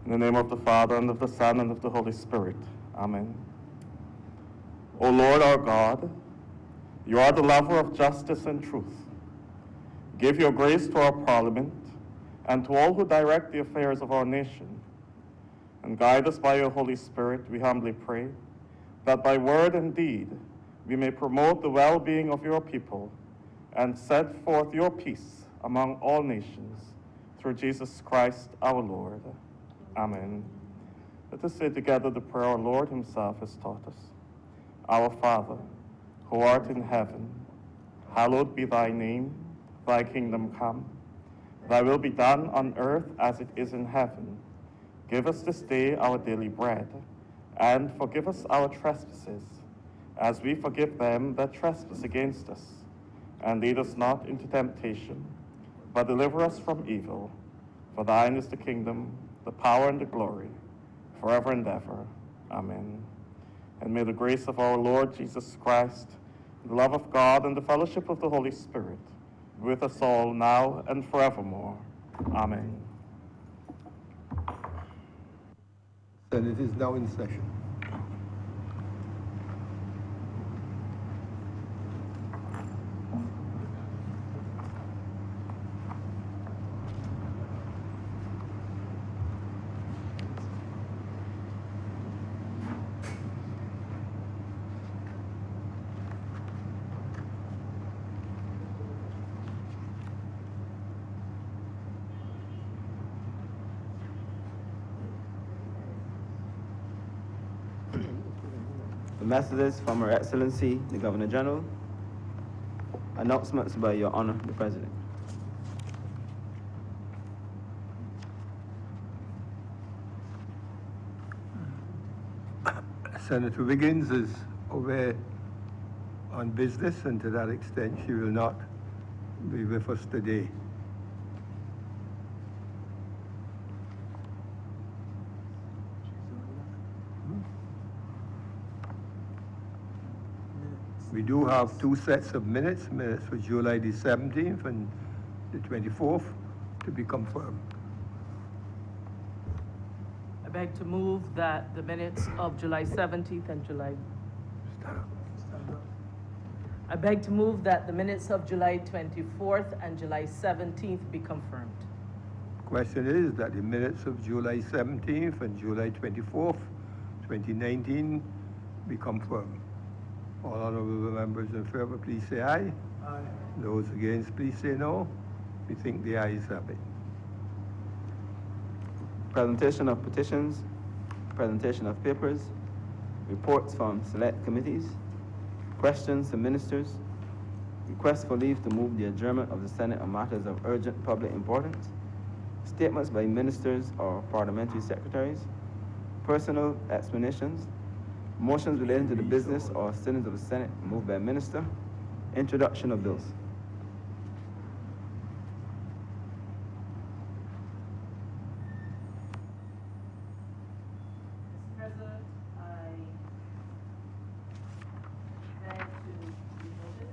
In the name of the Father, and of the Son, and of the Holy Spirit. Amen. O Lord our God, you are the lover of justice and truth. Give your grace to our Parliament and to all who direct the affairs of our nation. And guide us by your Holy Spirit, we humbly pray, that by word and deed we may promote the well-being of your people and set forth your peace among all nations, through Jesus Christ our Lord. Amen. Let us say together the prayer our Lord himself has taught us. Our Father, who art in heaven, hallowed be thy name. Thy kingdom come. Thy will be done on earth as it is in heaven. Give us this day our daily bread, and forgive us our trespasses, as we forgive them that trespass against us. And lead us not into temptation, but deliver us from evil. For thine is the kingdom, the power, and the glory, forever and ever. Amen. And may the grace of our Lord Jesus Christ, the love of God, and the fellowship of the Holy Spirit be with us all now and forevermore. Amen. Senate is now in session. The messages from Her Excellency, the Governor General. Announcements by Your Honor, the President. Senator Wiggins is away on business, and to that extent she will not be with us today. We do have two sets of minutes for July the 17th and the 24th to be confirmed. I beg to move that the minutes of July 17th and July... I beg to move that the minutes of July 24th and July 17th be confirmed. Question is that the minutes of July 17th and July 24th, 2019 be confirmed. All honorable members in favor, please say aye. Aye. Those against, please say no. We think the ayes have it. Presentation of petitions, presentation of papers, reports from select committees, questions to ministers, requests for leave to move the adjournment of the Senate on matters of urgent public importance, statements by ministers or parliamentary secretaries, personal explanations, motions relating to the business or sittings of the Senate moved by a minister, introduction of bills. Mr. President, I beg to be noted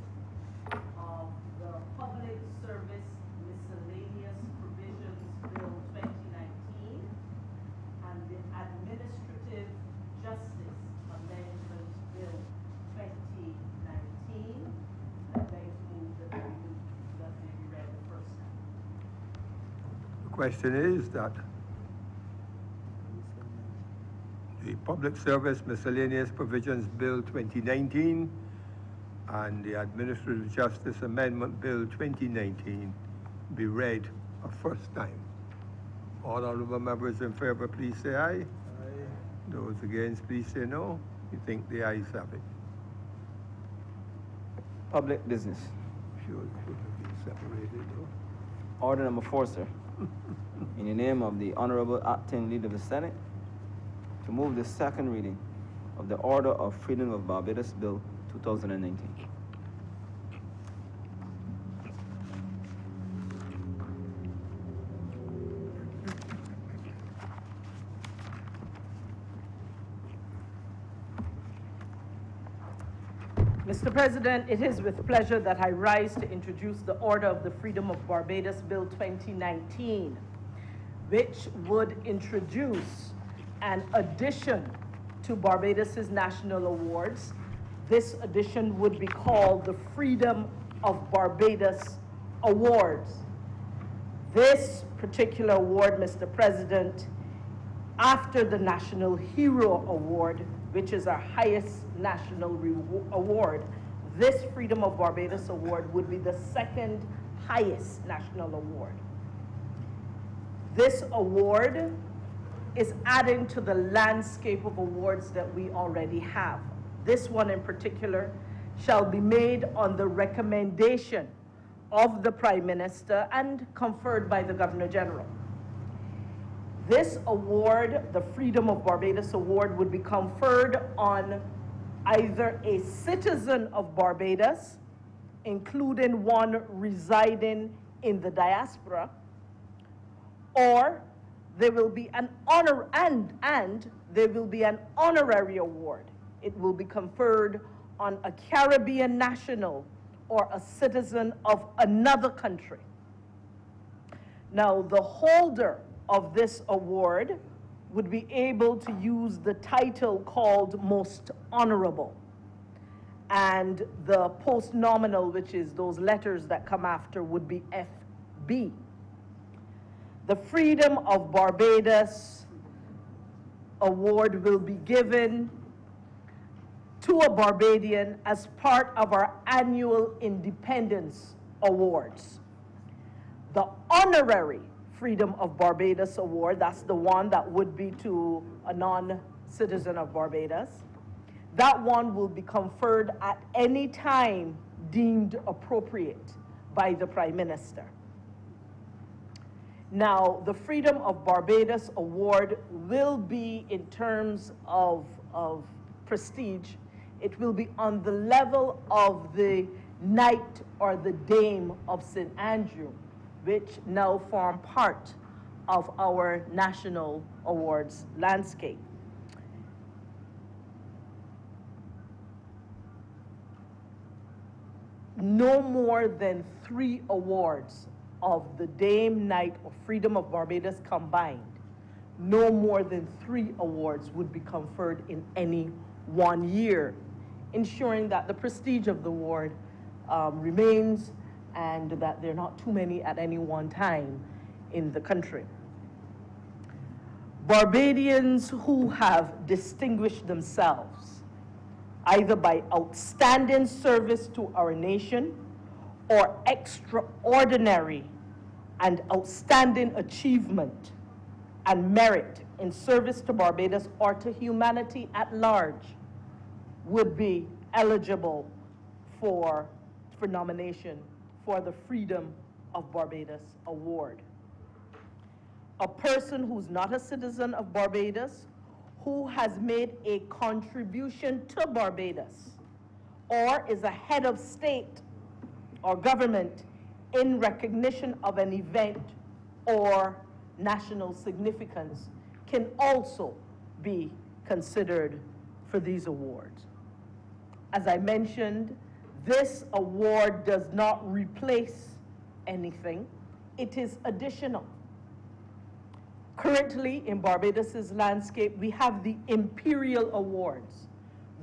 of the Public Service Miscellaneous Provisions Bill 2019 and the Administrative Justice Amendment Bill 2019. I beg to move that they be read the first time. The question is that the Public Service Miscellaneous Provisions Bill 2019 and the Administrative Justice Amendment Bill 2019 be read a first time. All honorable members in favor, please say aye. Aye. Those against, please say no. We think the ayes have it. Public business. Should have been separated though. Order number 4, sir. In the name of the Honorable Acting Leader of the Senate, to move the second reading of the Order of Freedom of Barbados Bill 2019. Mr. President, it is with pleasure that I rise to introduce the Order of the Freedom of Barbados Bill 2019. which would introduce an addition to Barbados's national awards. This addition would be called the Freedom of Barbados Awards. This particular award, Mr. President, after the National Hero Award, which is our highest national award, this Freedom of Barbados Award would be the second highest national award. This award is adding to the landscape of awards that we already have. This one in particular shall be made on the recommendation of the Prime Minister and conferred by the Governor General. This award, the Freedom of Barbados Award, would be conferred on either a citizen of Barbados, including one residing in the diaspora, or there will be an honor, and there will be an honorary award. It will be conferred on a Caribbean national or a citizen of another country. Now, the holder of this award would be able to use the title called Most Honourable, and the post-nominal, which is those letters that come after, would be FB. The Freedom of Barbados Award will be given to a Barbadian as part of our annual Independence Awards. The honorary Freedom of Barbados Award, that's the one that would be to a non-citizen of Barbados. That one will be conferred at any time deemed appropriate by the Prime Minister. Now, the Freedom of Barbados Award will be, in terms of prestige, it will be on the level of the Knight or the Dame of St. Andrew, which now form part of our national awards landscape. No more than 3 awards of the Dame, Knight, or Freedom of Barbados combined, no more than 3 awards would be conferred in any one year, ensuring that the prestige of the award remains and that there are not too many at any one time in the country. Barbadians who have distinguished themselves either by outstanding service to our nation or extraordinary and outstanding achievement and merit in service to Barbados or to humanity at large would be eligible for nomination for the Freedom of Barbados Award. A person who's not a citizen of Barbados, who has made a contribution to Barbados, or is a head of state or government in recognition of an event or national significance, can also be considered for these awards. As I mentioned, this award does not replace anything. It is additional. Currently, in Barbados's landscape, we have the Imperial Awards.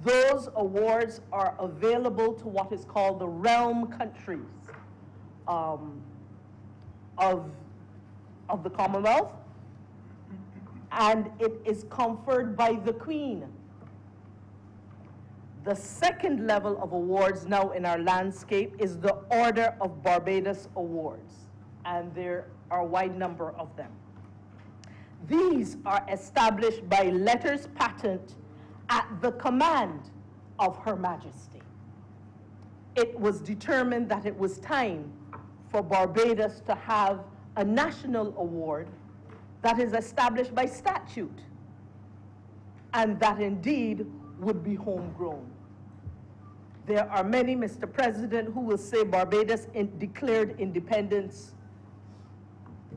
Those awards are available to what is called the realm countries of the Commonwealth, and it is conferred by the Queen. The second level of awards now in our landscape is the Order of Barbados Awards, and there are a wide number of them. These are established by letters patent at the command of Her Majesty. It was determined that it was time for Barbados to have a national award that is established by statute, and that indeed would be homegrown. There are many, Mr. President, who will say Barbados declared independence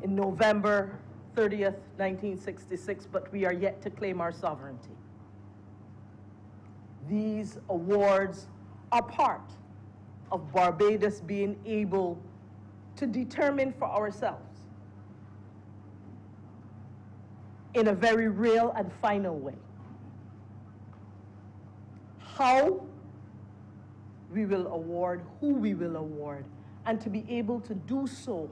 in November 30th, 1966, but we are yet to claim our sovereignty. These awards are part of Barbados being able to determine for ourselves in a very real and final way. How we will award, who we will award, and to be able to do so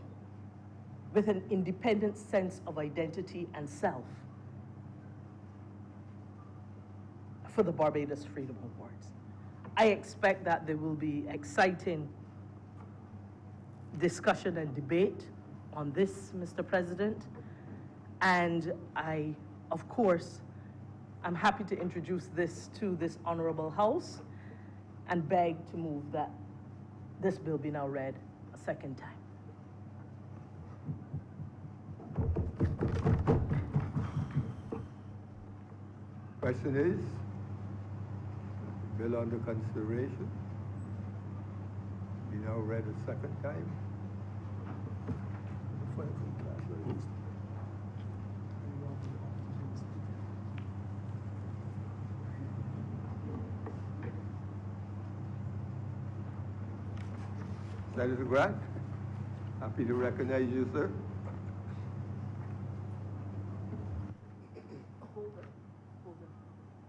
with an independent sense of identity and self for the Barbados Freedom Awards. I expect that there will be exciting discussion and debate on this, Mr. President. And I, of course, I'm happy to introduce this to this Honourable House and beg to move that this bill be now read a second time. Question is, bill under consideration, be now read a second time. Senator Grant, happy to recognize you, sir.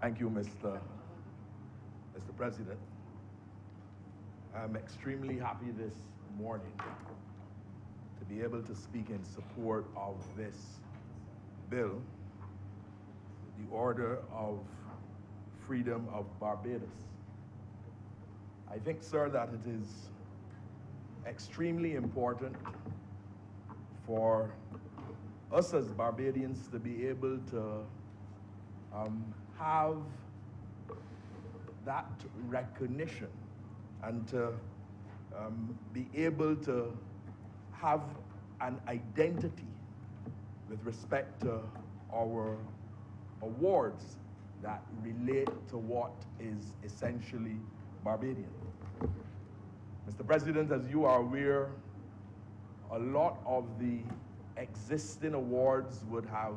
Thank you, Mr. President. I'm extremely happy this morning to be able to speak in support of this bill, the Order of Freedom of Barbados. I think, sir, that it is extremely important for us as Barbadians to be able to have that recognition and to be able to have an identity with respect to our awards that relate to what is essentially Barbadian. Mr. President, as you are aware, a lot of the existing awards would have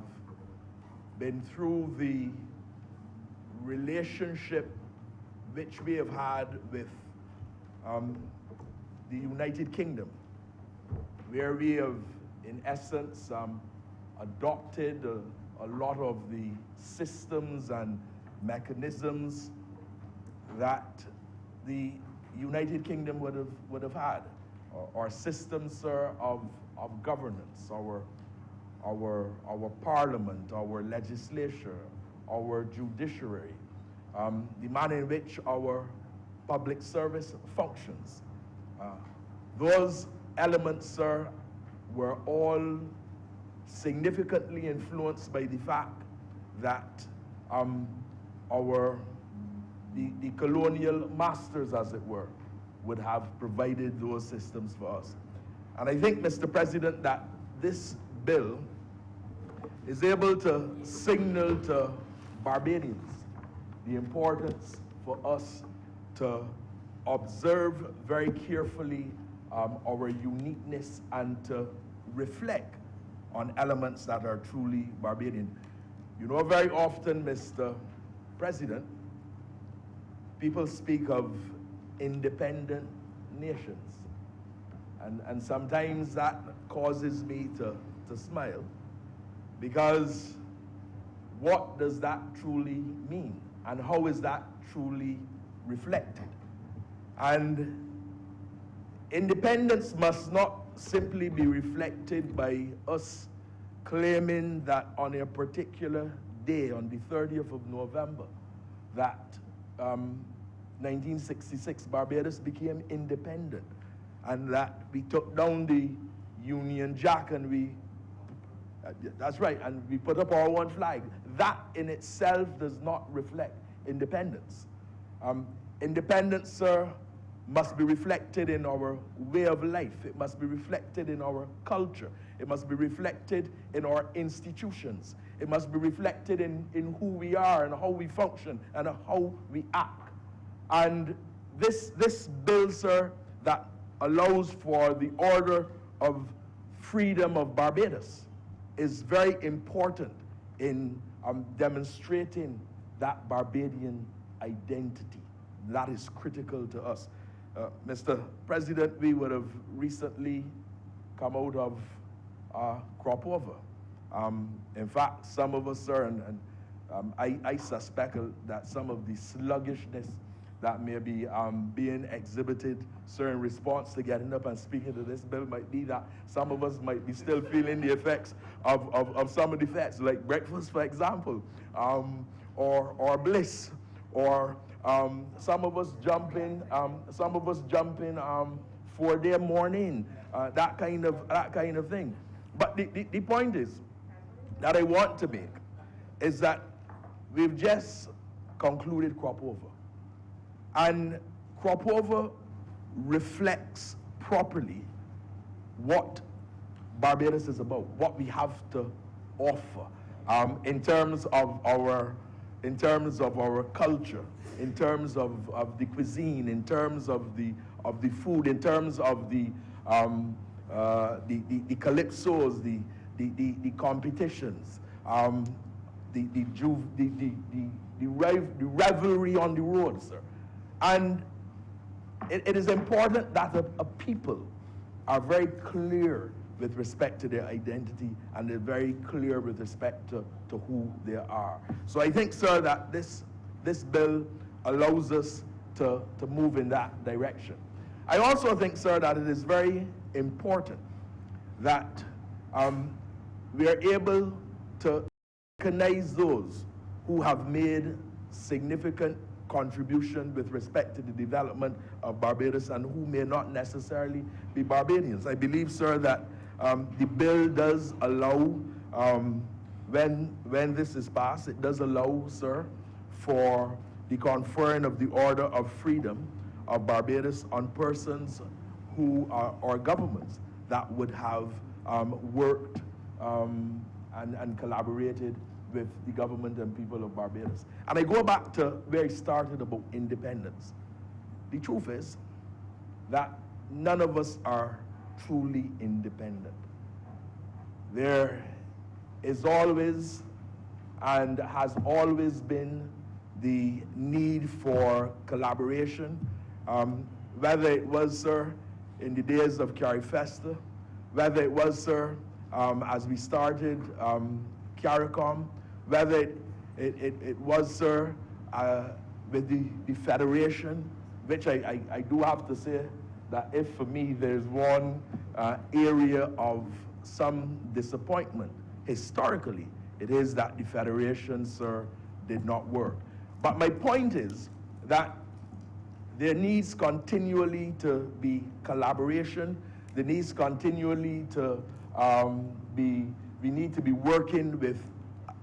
been through the relationship which we have had with the United Kingdom, where we have, in essence, adopted a lot of the systems and mechanisms that the United Kingdom would have had, our systems, sir, of governance, our parliament, our legislature, our judiciary, the manner in which our public service functions. Those elements, sir, were all significantly influenced by the fact that the colonial masters, as it were, would have provided those systems for us. And I think, Mr. President, that this bill is able to signal to Barbadians the importance for us to observe very carefully our uniqueness and to reflect on elements that are truly Barbadian. You know, very often, Mr. President, people speak of independent nations. And sometimes that causes me to smile, because what does that truly mean? And how is that truly reflected? And independence must not simply be reflected by us claiming that on a particular day, on the 30th of November, that 1966 Barbados became independent, and that we took down the Union Jack and we, that's right, and we put up our one flag. That in itself does not reflect independence. Independence, sir, must be reflected in our way of life. It must be reflected in our culture. It must be reflected in our institutions. It must be reflected in who we are and how we function and how we act. And this bill, sir, that allows for the Order of Freedom of Barbados is very important in demonstrating that Barbadian identity. That is critical to us. Mr. President, we would have recently come out of crop over. In fact, some of us, sir, I suspect that some of the sluggishness that may be being exhibited, sir, in response to getting up and speaking to this bill might be that some of us might be still feeling the effects of some of the effects, like breakfast, for example, or bliss, or some of us jumping for their morning, that kind of thing. But the point is that I want to make is that we've just concluded crop over. And crop over reflects properly what Barbados is about, what we have to offer in terms of our culture, in terms of the cuisine, in terms of the food, in terms of the calypsos, the competitions, the revelry on the road, sir. And it is important that a people are very clear with respect to their identity, and they're very clear with respect to who they are. So I think, sir, that this bill allows us to move in that direction. I also think, sir, that it is very important that we are able to recognize those who have made significant contribution with respect to the development of Barbados and who may not necessarily be Barbadians. I believe, sir, that the bill does allow, when this is passed, it does allow, sir, for the conferring of the Order of Freedom of Barbados on persons who are, or governments that would have worked and collaborated with the government and people of Barbados. And I go back to where I started about independence. The truth is that none of us are truly independent. There is always and has always been the need for collaboration, whether it was, sir, in the days of Carifesta, whether it was, sir, as we started CARICOM, whether it was, sir, with the Federation, which I do have to say that if for me there's one area of some disappointment, historically, it is that the Federation, sir, did not work. But my point is that there needs continually to be collaboration. There needs continually to we need to be working with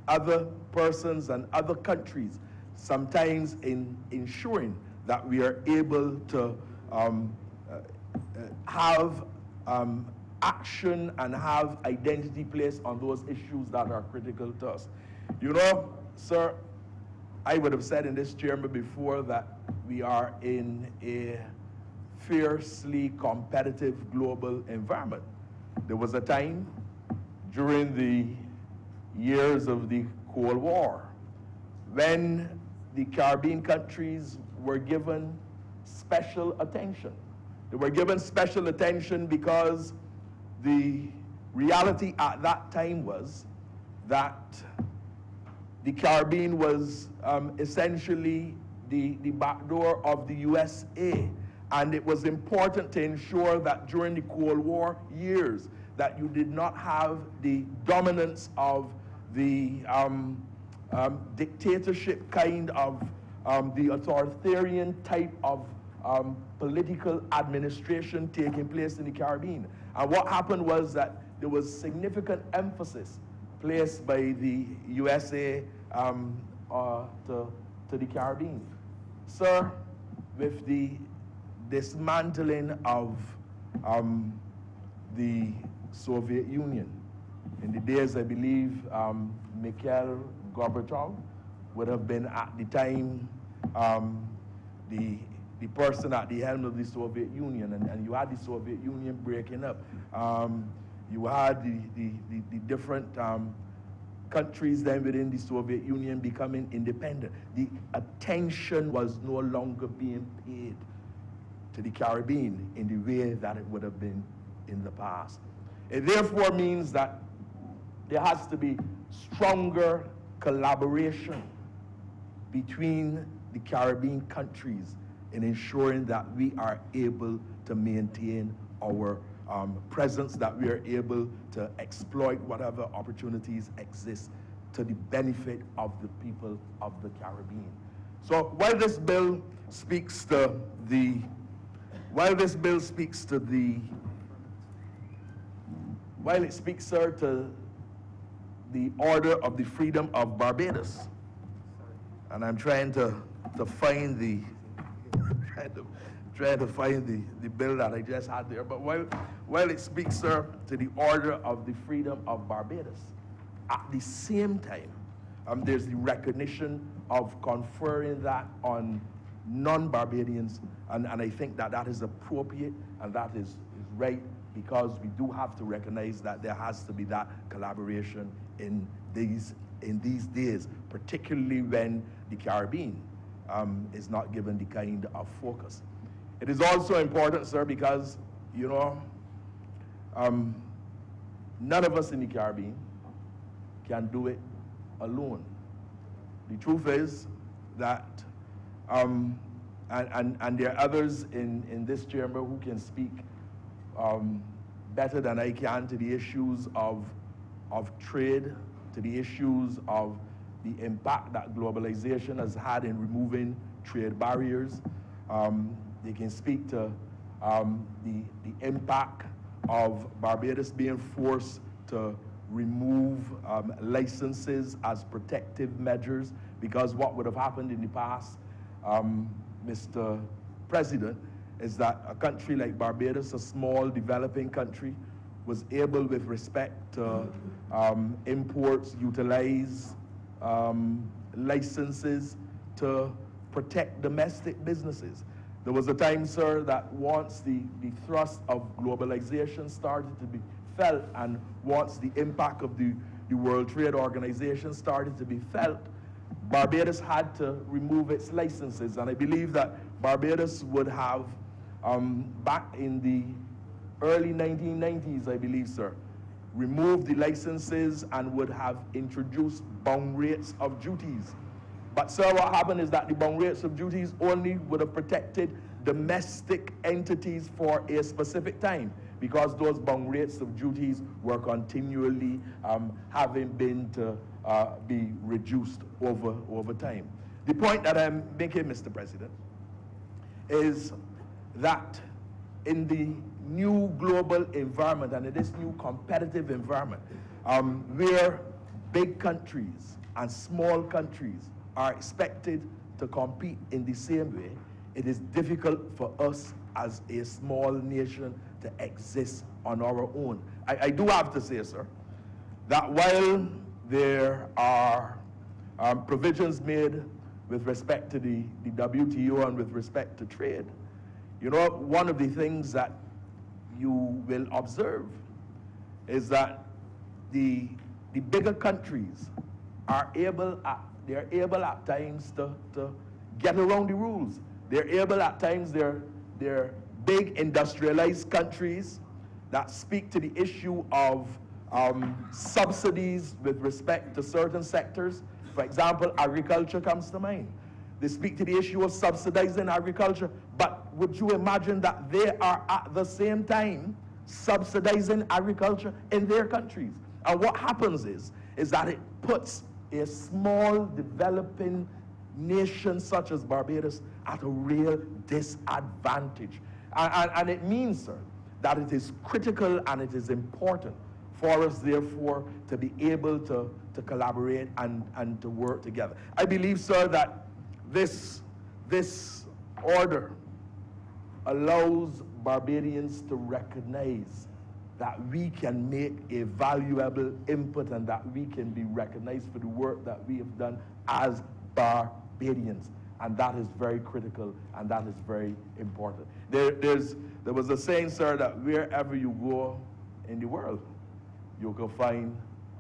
other persons and other countries, sometimes in ensuring that we are able to have action and have identity placed on those issues that are critical to us. You know, sir, I would have said in this chamber before that we are in a fiercely competitive global environment. There was a time during the years of the Cold War when the Caribbean countries were given special attention. They were given special attention because the reality at that time was that the Caribbean was essentially the back door of the USA, and it was important to ensure that during the Cold War years that you did not have the dominance of the dictatorship kind of the authoritarian type of political administration taking place in the Caribbean. And what happened was that there was significant emphasis placed by the USA to the Caribbean. Sir, with the dismantling of the Soviet Union, in the days, I believe, Mikhail Gorbachev would have been at the time the person at the helm of the Soviet Union, and you had the Soviet Union breaking up. You had the different countries then within the Soviet Union becoming independent. The attention was no longer being paid to the Caribbean in the way that it would have been in the past. It therefore means that there has to be stronger collaboration between the Caribbean countries in ensuring that we are able to maintain our presence, that we are able to exploit whatever opportunities exist to the benefit of the people of the Caribbean. So while this bill speaks to the, while it speaks, sir, to the order of the freedom of Barbados, and I'm trying to find the trying to find the bill that I just had there. But while it speaks, sir, to the order of the freedom of Barbados, at the same time, there's the recognition of conferring that on non-Barbadians, and I think that that is appropriate and that is right, because we do have to recognize that there has to be that collaboration in these days, particularly when the Caribbean is not given the kind of focus. It is also important, sir, because, you know, none of us in the Caribbean can do it alone. The truth is that, and there are others in this chamber who can speak better than I can to the issues of trade, to the issues of the impact that globalization has had in removing trade barriers. They can speak to the impact of Barbados being forced to remove licenses as protective measures, because what would have happened in the past, Mr. President, is that a country like Barbados, a small developing country, was able, with respect to imports, utilize licenses to protect domestic businesses. There was a time, sir, that once the thrust of globalization started to be felt, and once the impact of the World Trade Organization started to be felt, Barbados had to remove its licenses. And I believe that Barbados would have, back in the early 1990s, I believe, sir, removed the licenses and would have introduced bound rates of duties. But, sir, what happened is that the bound rates of duties only would have protected domestic entities for a specific time, because those bound rates of duties were continually having been to be reduced over time. The point that I'm making, Mr. President, is that in the new global environment and in this new competitive environment, where big countries and small countries are expected to compete in the same way, it is difficult for us as a small nation to exist on our own. I do have to say, sir, that while there are provisions made with respect to the WTO and with respect to trade, you know, one of the things that you will observe is that the bigger countries are able at times to get around the rules. They're able at times, they're big industrialized countries that speak to the issue of subsidies with respect to certain sectors. For example, agriculture comes to mind. They speak to the issue of subsidizing agriculture, but would you imagine that they are at the same time subsidizing agriculture in their countries? And what happens is that it puts a small developing nation such as Barbados at a real disadvantage. And it means, sir, that it is critical and it is important for us, therefore, to be able to collaborate and to work together. I believe, sir, that this order allows Barbadians to recognize that we can make a valuable input and that we can be recognized for the work that we have done as Barbadians. And that is very critical and that is very important. There was a saying, sir, that wherever you go in the world, you can find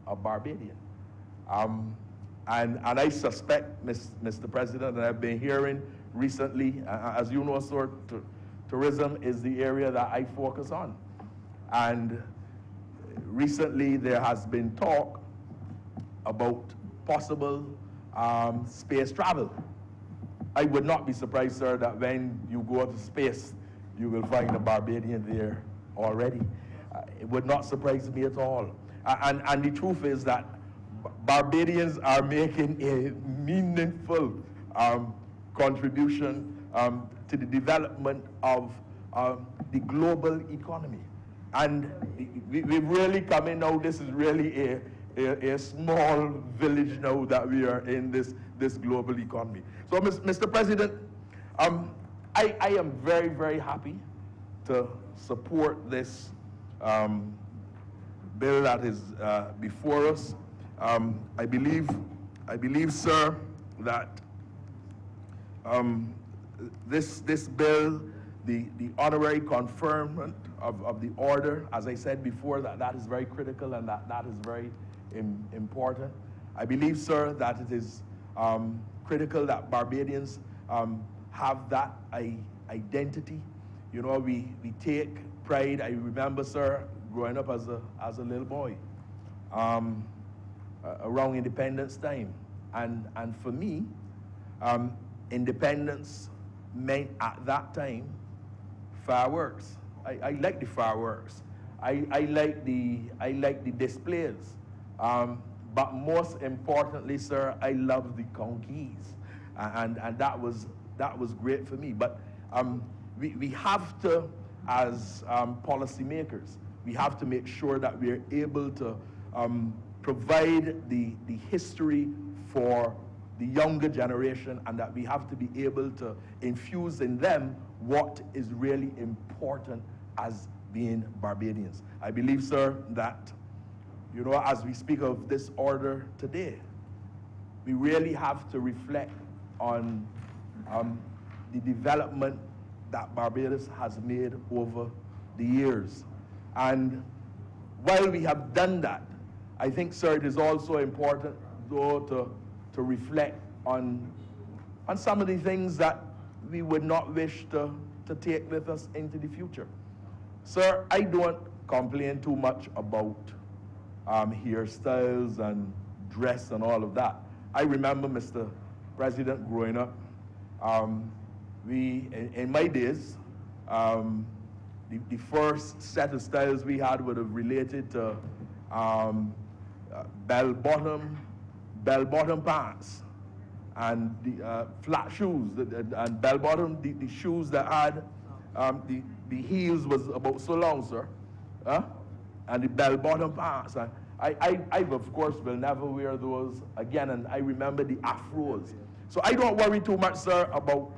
a Barbadian. And I suspect, Mr. President, and I've been hearing recently, as you know, sir, tourism is the area that I focus on. And recently there has been talk about possible space travel. I would not be surprised, sir, that when you go to space, you will find a Barbadian there already. It would not surprise me at all. And the truth is that Barbadians are making a meaningful contribution to the development of the global economy. And we've really come in now, this is really a small village now that we are in this global economy. So, Mr. President, I am very, very happy to support this bill that is before us. I believe, sir, that this bill, the honorary conferment of the order, as I said before, that is very critical and that is very important. I believe, sir, that it is critical that Barbadians have that identity. You know, we take pride. I remember, sir, growing up as a little boy around Independence time. And for me, independence meant at that time fireworks. I like the fireworks. I like the displays. But most importantly, sir, I love the conquests. And that was great for me. But we have to, as policymakers, we have to make sure that we are able to provide the history for the younger generation, and that we have to be able to infuse in them what is really important as being Barbadians. I believe, sir, that, you know, as we speak of this order today, we really have to reflect on the development that Barbados has made over the years. And while we have done that, I think, sir, it is also important, though, to reflect on some of the things that we would not wish to take with us into the future. Sir, I don't complain too much about hairstyles and dress and all of that. I remember, Mr. President, growing up, in my days, the first set of styles we had would have related to bell-bottom pants and the flat shoes, and bell-bottom, the shoes that had the heels was about so long, sir, and the bell-bottom pants. And I, of course, will never wear those again, and I remember the afros. So I don't worry too much, sir, about,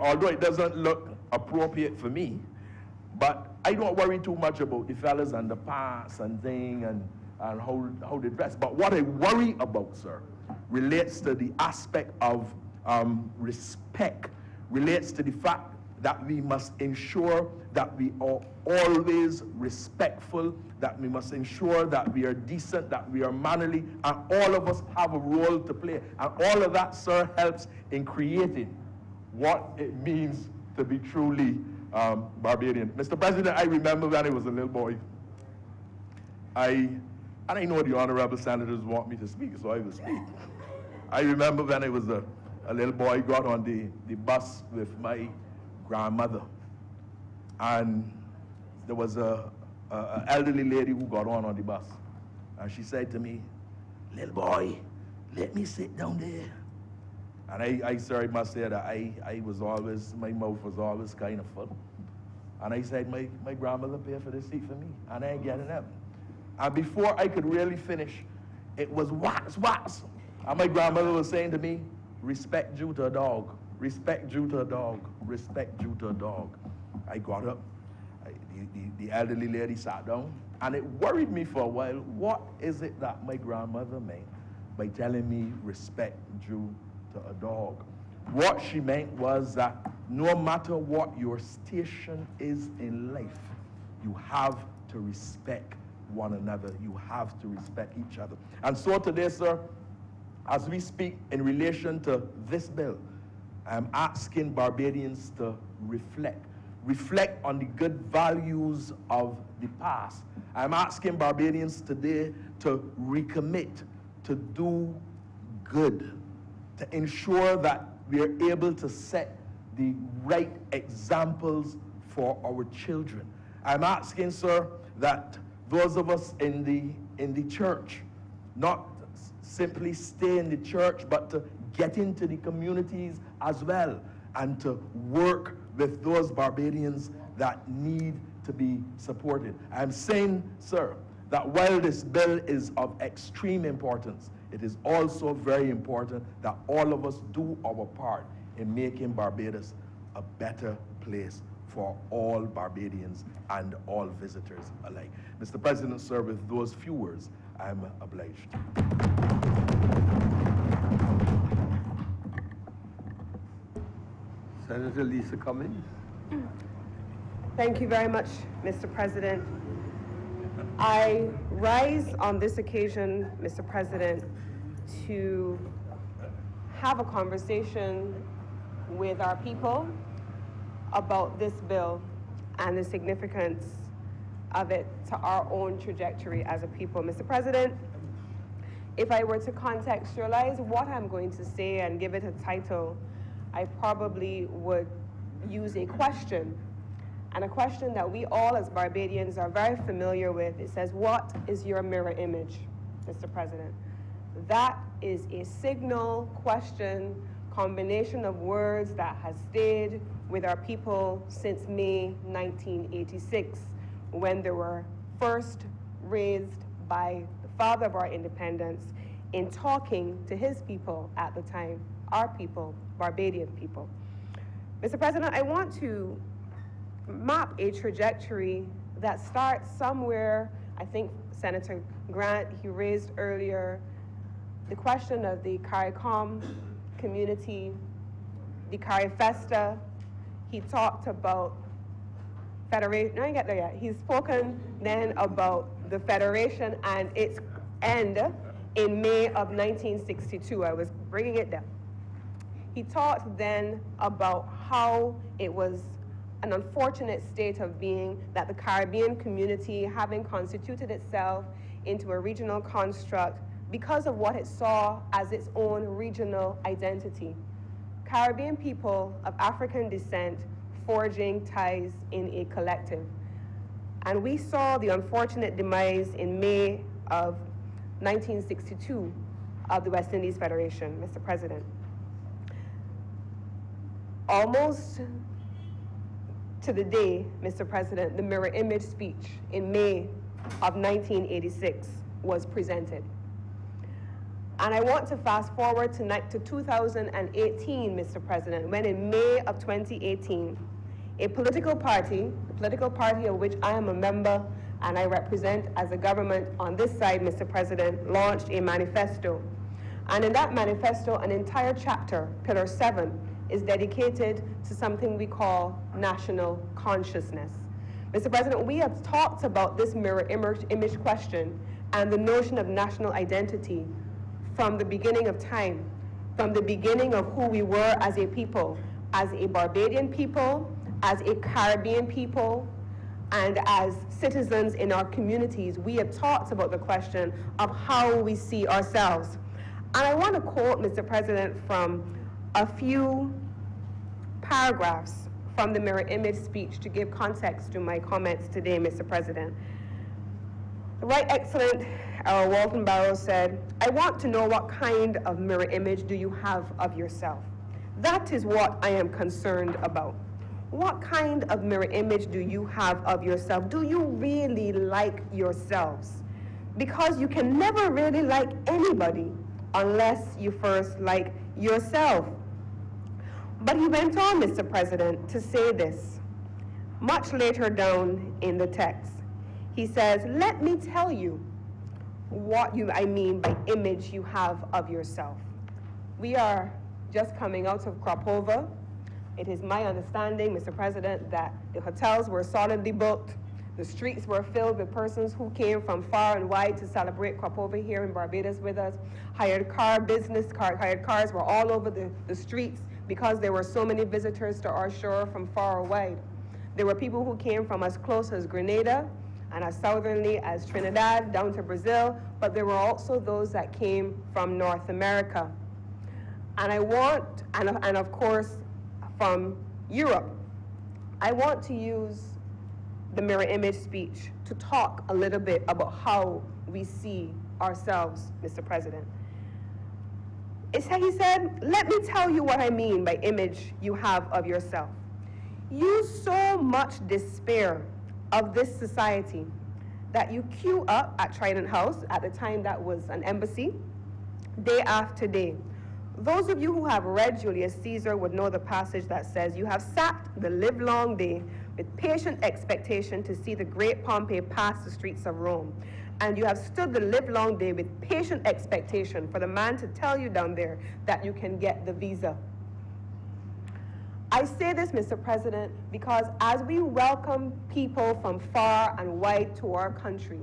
although it doesn't look appropriate for me, but I don't worry too much about the fellas and the pants and thing and how they dress. But what I worry about, sir, relates to the aspect of respect, relates to the fact that we must ensure that we are always respectful, that we must ensure that we are decent, that we are mannerly, and all of us have a role to play. And all of that, sir, helps in creating what it means to be truly Barbadian. Mr. President, I remember when I was a little boy, and I know the honorable senators want me to speak, so I will speak. I remember when I was a little boy, got on the bus with my grandmother, and there was a elderly lady who got on the bus, and she said to me, "Little boy, let me sit down there." And I sir, I must say that I was always, my mouth was always kind of full. And I said, my grandmother paid for this seat for me, and I ain't getting up. And before I could really finish, it was wax. And my grandmother was saying to me, "Respect due to a dog, respect due to a dog, respect due to a dog." I got up, the elderly lady sat down, and it worried me for a while. What is it that my grandmother meant by telling me respect due to a dog? What she meant was that no matter what your station is in life, you have to respect one another. You have to respect each other. And so today, sir, as we speak in relation to this bill, I'm asking Barbadians to reflect on the good values of the past. I'm asking Barbadians today to recommit to do good, to ensure that we are able to set the right examples for our children. I'm asking, sir, that those of us in the church not simply stay in the church, but to get into the communities as well and to work with those Barbadians that need to be supported. I'm saying, sir, that while this bill is of extreme importance, it is also very important that all of us do our part in making Barbados a better place for all Barbadians and all visitors alike. Mr. President, sir, with those few words, I'm obliged. Senator Lisa Cummings. Thank you very much, Mr. President. I rise on this occasion, Mr. President, to have a conversation with our people about this bill and the significance of it to our own trajectory as a people. Mr. President, if I were to contextualize what I'm going to say and give it a title, I probably would use a question, and a question that we all as Barbadians are very familiar with. It says, what is your mirror image, Mr. President? That is a signal question, combination of words that has stayed with our people since May 1986, when they were first raised by the father of our independence in talking to his people at the time, our people, Barbadian people. Mr. President, I want to map a trajectory that starts somewhere. I think Senator Grant, he raised earlier the question of the CARICOM community, the CARIFESTA. He talked about federation. No, I didn't get there yet. He's spoken then about the federation and its end in May of 1962. I was bringing it down. He talked then about how it was an unfortunate state of being that the Caribbean community, having constituted itself into a regional construct because of what it saw as its own regional identity. Caribbean people of African descent forging ties in a collective. And we saw the unfortunate demise in May of 1962 of the West Indies Federation, Mr. President. Almost to the day, Mr. President, the mirror image speech in May of 1986 was presented. And I want to fast forward tonight to 2018, Mr. President, when in May of 2018, a political party, the political party of which I am a member and I represent as a government on this side, Mr. President, launched a manifesto. And in that manifesto, an entire chapter, Pillar 7, is dedicated to something we call national consciousness. Mr. President, we have talked about this mirror image question and the notion of national identity from the beginning of time, from the beginning of who we were as a people, as a Barbadian people, as a Caribbean people, and as citizens in our communities. We have talked about the question of how we see ourselves. And I want to quote, Mr. President, from a few paragraphs from the mirror image speech to give context to my comments today, Mr. President. The Right Excellent Walton Barrows said, I want to know what kind of mirror image do you have of yourself? That is what I am concerned about. What kind of mirror image do you have of yourself? Do you really like yourselves? Because you can never really like anybody unless you first like yourself. But he went on, Mr. President, to say this, much later down in the text. He says, let me tell you what I mean by image you have of yourself. We are just coming out of crop over. It is my understanding, Mr. President, that the hotels were solidly booked. The streets were filled with persons who came from far and wide to celebrate crop over here in Barbados with us. Hired cars were all over the streets because there were so many visitors to our shore from far or wide. There were people who came from as close as Grenada, and as southerly as Trinidad down to Brazil, but there were also those that came from North America. And and of course, from Europe. I want to use the mirror image speech to talk a little bit about how we see ourselves, Mr. President. He said, let me tell you what I mean by image you have of yourself. You so much despair of this society that you queue up at Trident House, at the time that was an embassy, day after day. Those of you who have read Julius Caesar would know the passage that says, you have sat the livelong day with patient expectation to see the great Pompey pass the streets of Rome. And you have stood the livelong day with patient expectation for the man to tell you down there that you can get the visa. I say this, Mr. President, because as we welcome people from far and wide to our country,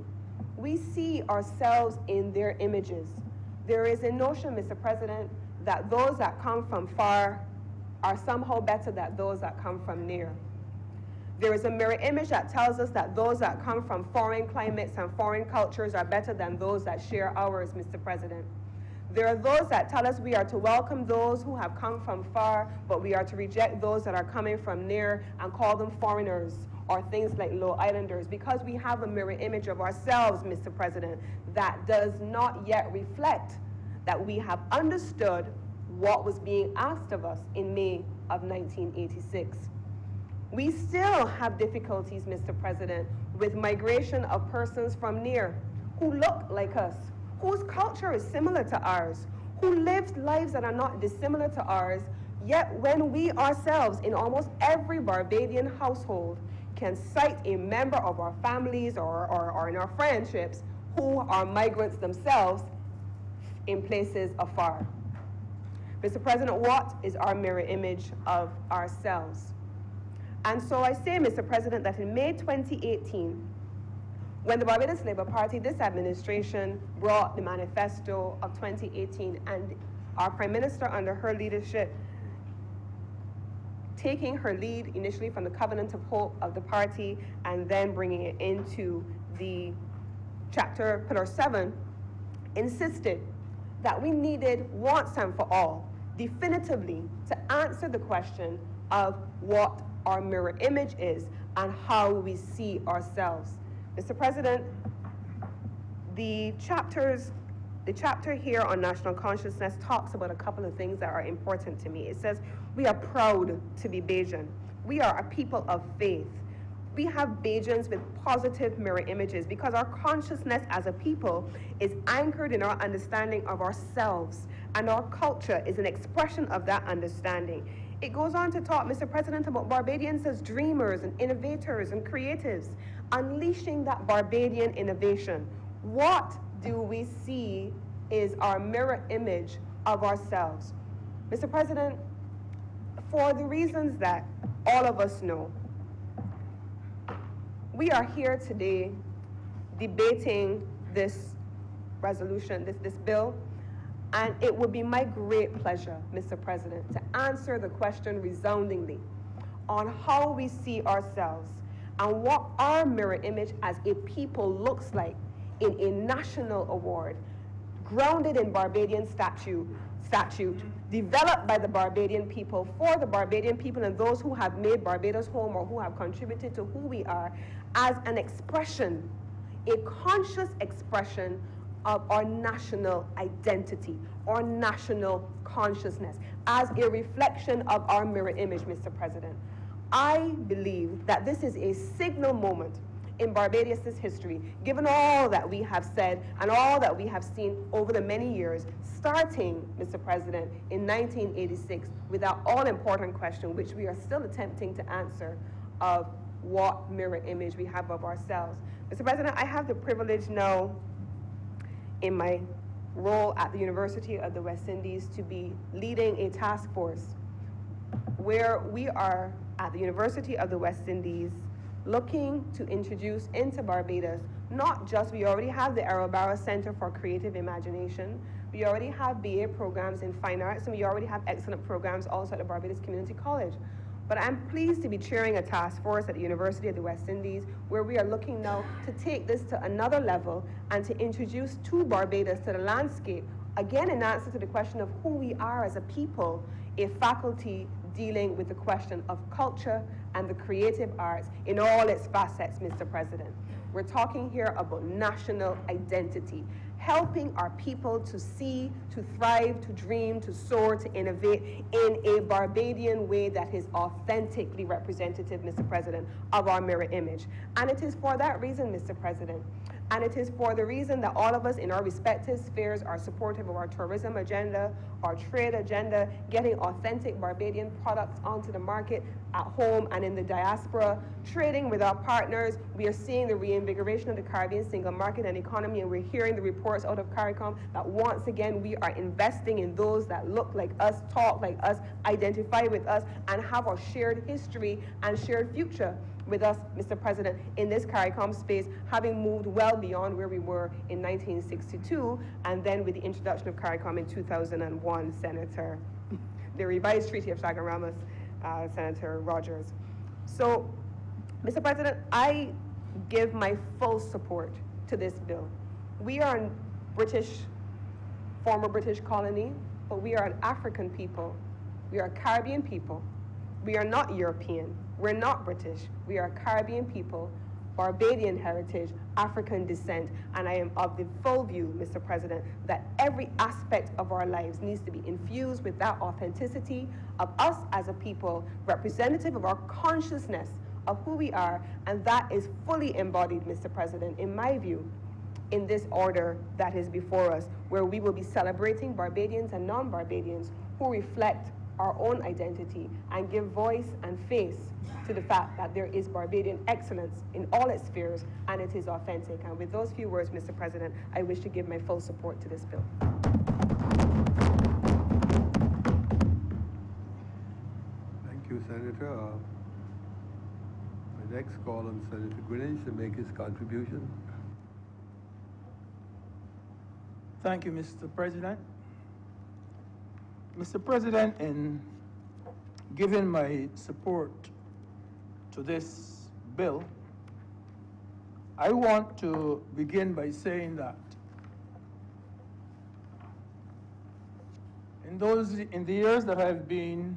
we see ourselves in their images. There is a notion, Mr. President, that those that come from far are somehow better than those that come from near. There is a mirror image that tells us that those that come from foreign climates and foreign cultures are better than those that share ours, Mr. President. There are those that tell us we are to welcome those who have come from far, but we are to reject those that are coming from near and call them foreigners or things like low islanders, because we have a mirror image of ourselves, Mr. President, that does not yet reflect that we have understood what was being asked of us in May of 1986. We still have difficulties, Mr. President, with migration of persons from near who look like us, whose culture is similar to ours, who live lives that are not dissimilar to ours, yet when we ourselves, in almost every Barbadian household, can cite a member of our families or in our friendships who are migrants themselves in places afar. Mr. President, what is our mirror image of ourselves? And so I say, Mr. President, that in May 2018, when the Barbados Labour Party, this administration, brought the manifesto of 2018, and our Prime Minister, under her leadership, taking her lead initially from the Covenant of Hope of the party and then bringing it into the chapter, Pillar 7, insisted that we needed once and for all, definitively, to answer the question of what our mirror image is and how we see ourselves. Mr. President, the chapter here on national consciousness talks about a couple of things that are important to me. It says, we are proud to be Bajan. We are a people of faith. We have Bajans with positive mirror images because our consciousness as a people is anchored in our understanding of ourselves, and our culture is an expression of that understanding. It goes on to talk, Mr. President, about Barbadians as dreamers and innovators and creatives, unleashing that Barbadian innovation. What do we see is our mirror image of ourselves? Mr. President, for the reasons that all of us know, we are here today debating this resolution, this bill, and it would be my great pleasure, Mr. President, to answer the question resoundingly on how we see ourselves and what our mirror image as a people looks like in a national award, grounded in Barbadian statute, developed by the Barbadian people, for the Barbadian people and those who have made Barbados home or who have contributed to who we are, as an expression, a conscious expression of our national identity, our national consciousness, as a reflection of our mirror image, Mr. President. I believe that this is a signal moment in Barbados' history, given all that we have said and all that we have seen over the many years, starting, Mr. President, in 1986, with that all-important question, which we are still attempting to answer, of what mirror image we have of ourselves. Mr. President, I have the privilege now, in my role at the University of the West Indies, to be leading a task force where we are at the University of the West Indies looking to introduce into Barbados, not just, we already have the Arabara Center for Creative Imagination, we already have BA programs in fine arts, and we already have excellent programs also at the Barbados Community College. But I'm pleased to be chairing a task force at the University of the West Indies where we are looking now to take this to another level and to introduce to Barbados to the landscape, again in answer to the question of who we are as a people, a faculty dealing with the question of culture and the creative arts in all its facets, Mr. President. We're talking here about national identity, helping our people to see, to thrive, to dream, to soar, to innovate in a Barbadian way that is authentically representative, Mr. President, of our mirror image. And it is for that reason, Mr. President, and it is for the reason that all of us in our respective spheres are supportive of our tourism agenda, our trade agenda, getting authentic Barbadian products onto the market at home and in the diaspora, trading with our partners. We are seeing the reinvigoration of the Caribbean single market and economy, and we're hearing the reports out of CARICOM that once again we are investing in those that look like us, talk like us, identify with us, and have a shared history and shared future with us, Mr. President, in this CARICOM space, having moved well beyond where we were in 1962, and then with the introduction of CARICOM in 2001, Senator, the revised Treaty of Chagan-Ramos, Senator Rogers. So, Mr. President, I give my full support to this bill. We are a former British colony, but we are an African people. We are a Caribbean people. We are not European. We're not British. We are Caribbean people, Barbadian heritage, African descent, and I am of the full view, Mr. President, that every aspect of our lives needs to be infused with that authenticity of us as a people, representative of our consciousness of who we are, and that is fully embodied, Mr. President, in my view, in this order that is before us, where we will be celebrating Barbadians and non-Barbadians who reflect our own identity and give voice and face to the fact that there is Barbadian excellence in all its spheres and it is authentic. And with those few words, Mr. President, I wish to give my full support to this bill. Thank you, Senator. My next call on Senator Greenwich to make his contribution. Thank you, Mr. President. Mr. President, in giving my support to this bill, I want to begin by saying that in the years that I've been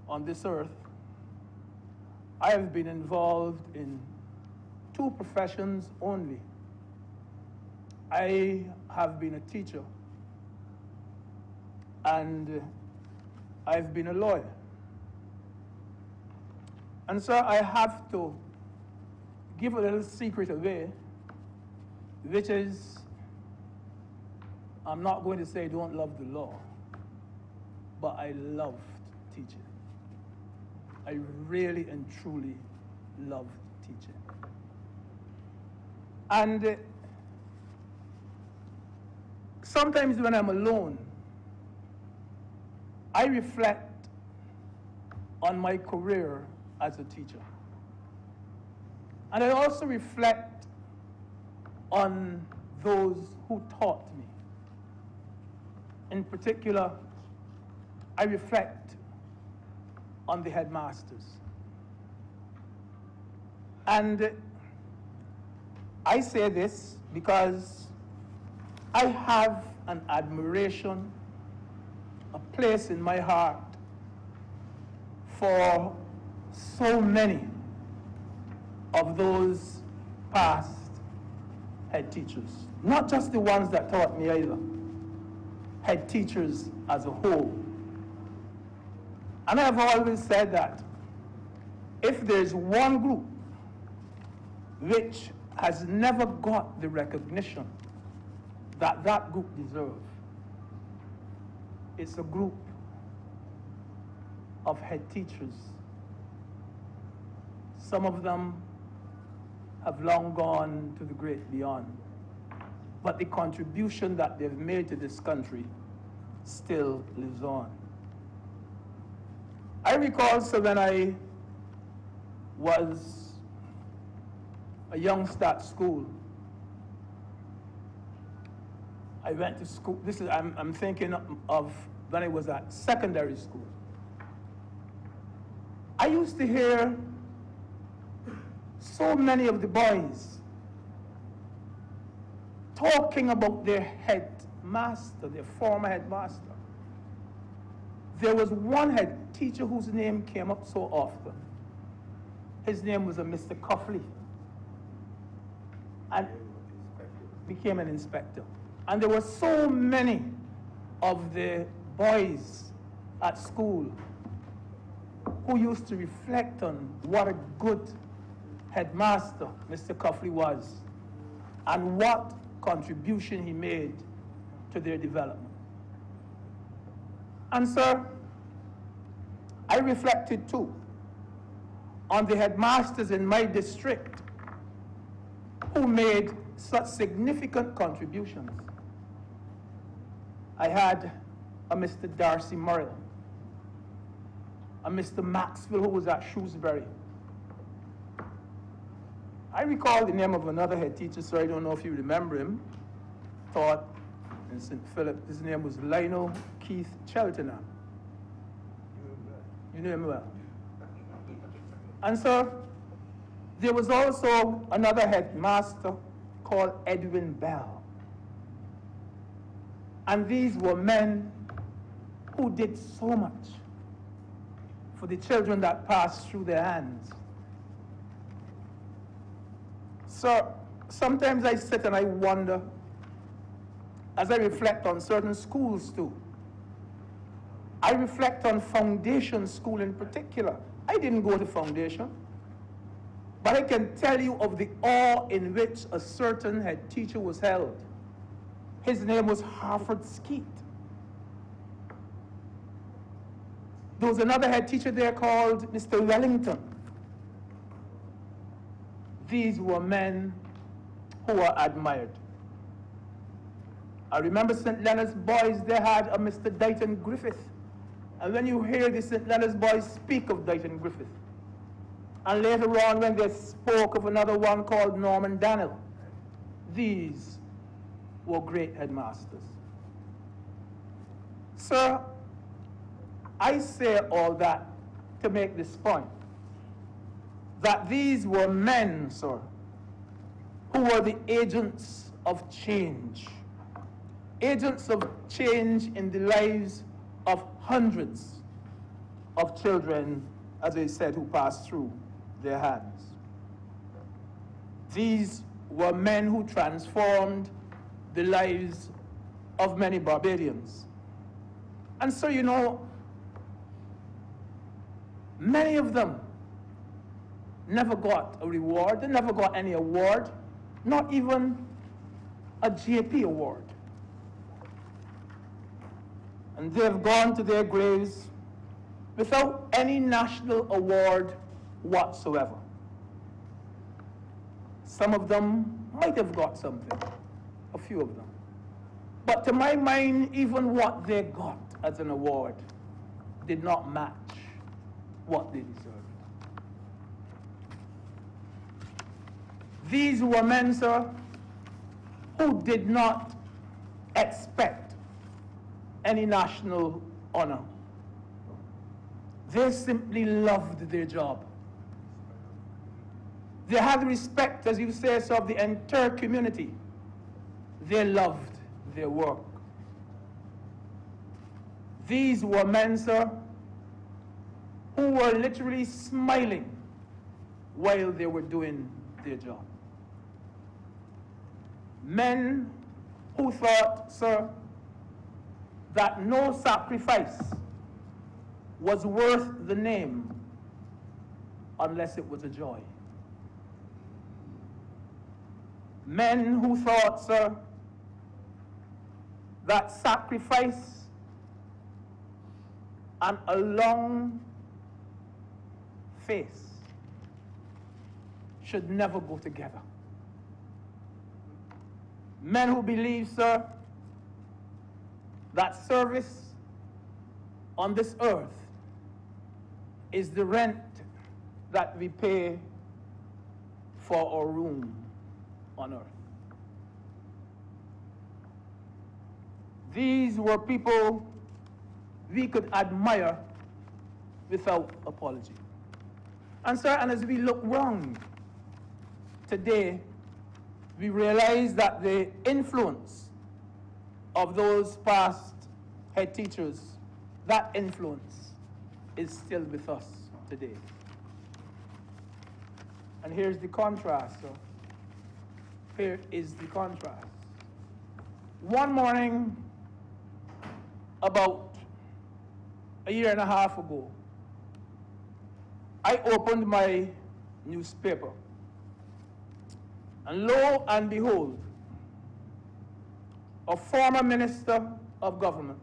on this earth, I have been involved in two professions only. I have been a teacher and I've been a lawyer. And so I have to give a little secret away, which is, I'm not going to say I don't love the law, but I loved teaching. I really and truly loved teaching. And sometimes when I'm alone, I reflect on my career as a teacher. And I also reflect on those who taught me. In particular, I reflect on the headmasters. And I say this because I have an admiration, a place in my heart for so many of those past head teachers. Not just the ones that taught me either. Head teachers as a whole. And I have always said that if there's one group which has never got the recognition that that group deserves, it's a group of head teachers. Some of them have long gone to the great beyond, but the contribution that they've made to this country still lives on. I recall, so when I was a youngster at school, I went to school. I'm thinking of when I was at secondary school. I used to hear so many of the boys talking about their headmaster, their former headmaster. There was one head teacher whose name came up so often. His name was a Mr. Cuffley, and became an inspector. And there were so many of the boys at school who used to reflect on what a good headmaster Mr. Cuffley was and what contribution he made to their development. And sir, I reflected too on the headmasters in my district who made such significant contributions. I had a Mr. Darcy Murrell, a Mr. Maxwell who was at Shrewsbury. I recall the name of another head teacher, so I don't know if you remember him, taught in St. Philip. His name was Lionel Keith Cheltenham. You know him well. And so there was also another headmaster called Edwin Bell. And these were men who did so much for the children that passed through their hands. So sometimes I sit and I wonder, as I reflect on certain schools too. I reflect on Foundation School in particular. I didn't go to Foundation, but I can tell you of the awe in which a certain head teacher was held. His name was Harford Skeet. There was another head teacher there called Mr. Wellington. These were men who were admired. I remember St. Leonard's boys, they had a Mr. Dighton Griffith. And when you hear the St. Leonard's boys speak of Dighton Griffith, and later on when they spoke of another one called Norman Daniel, these were great headmasters. Sir, I say all that to make this point, that these were men, sir, who were the agents of change. Agents of change in the lives of hundreds of children, as I said, who passed through their hands. These were men who transformed the lives of many Barbadians. And so, you know, many of them never got a reward. They never got any award, not even a JP award. And they've gone to their graves without any national award whatsoever. Some of them might have got something, a few of them. But to my mind, even what they got as an award did not match what they deserved. These were men, sir, who did not expect any national honor. They simply loved their job. They had respect, as you say, so of the entire community. They loved their work. These were men, sir, who were literally smiling while they were doing their job. Men who thought, sir, that no sacrifice was worth the name unless it was a joy. Men who thought, sir, that sacrifice and a long face should never go together. Men who believe, sir, that service on this earth is the rent that we pay for our room on earth. These were people we could admire without apology. And sir, and as we look round today, we realize that the influence of those past head teachers, that influence is still with us today. And here's the contrast, sir. Here is the contrast. One morning, about a year and a half ago, I opened my newspaper, and lo and behold, a former minister of government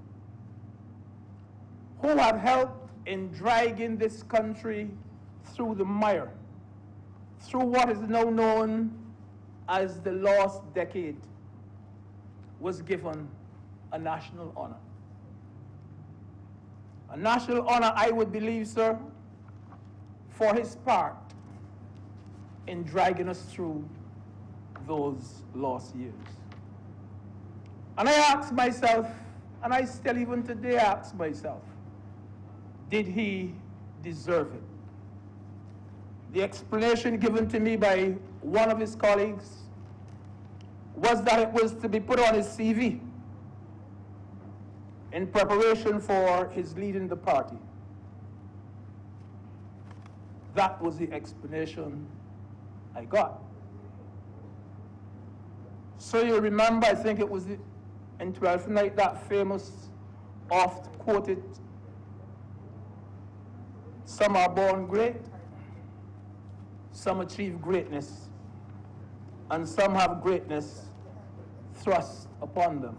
who had helped in dragging this country through the mire, through what is now known as the lost decade, was given a national honor. A national honor, I would believe, sir, for his part in dragging us through those lost years. And I asked myself, and I still even today ask myself, did he deserve it? The explanation given to me by one of his colleagues was that it was to be put on his CV in preparation for his leading the party. That was the explanation I got. So you remember, I think it was in 12th Night, that famous, oft-quoted, some are born great, some achieve greatness, and some have greatness thrust upon them.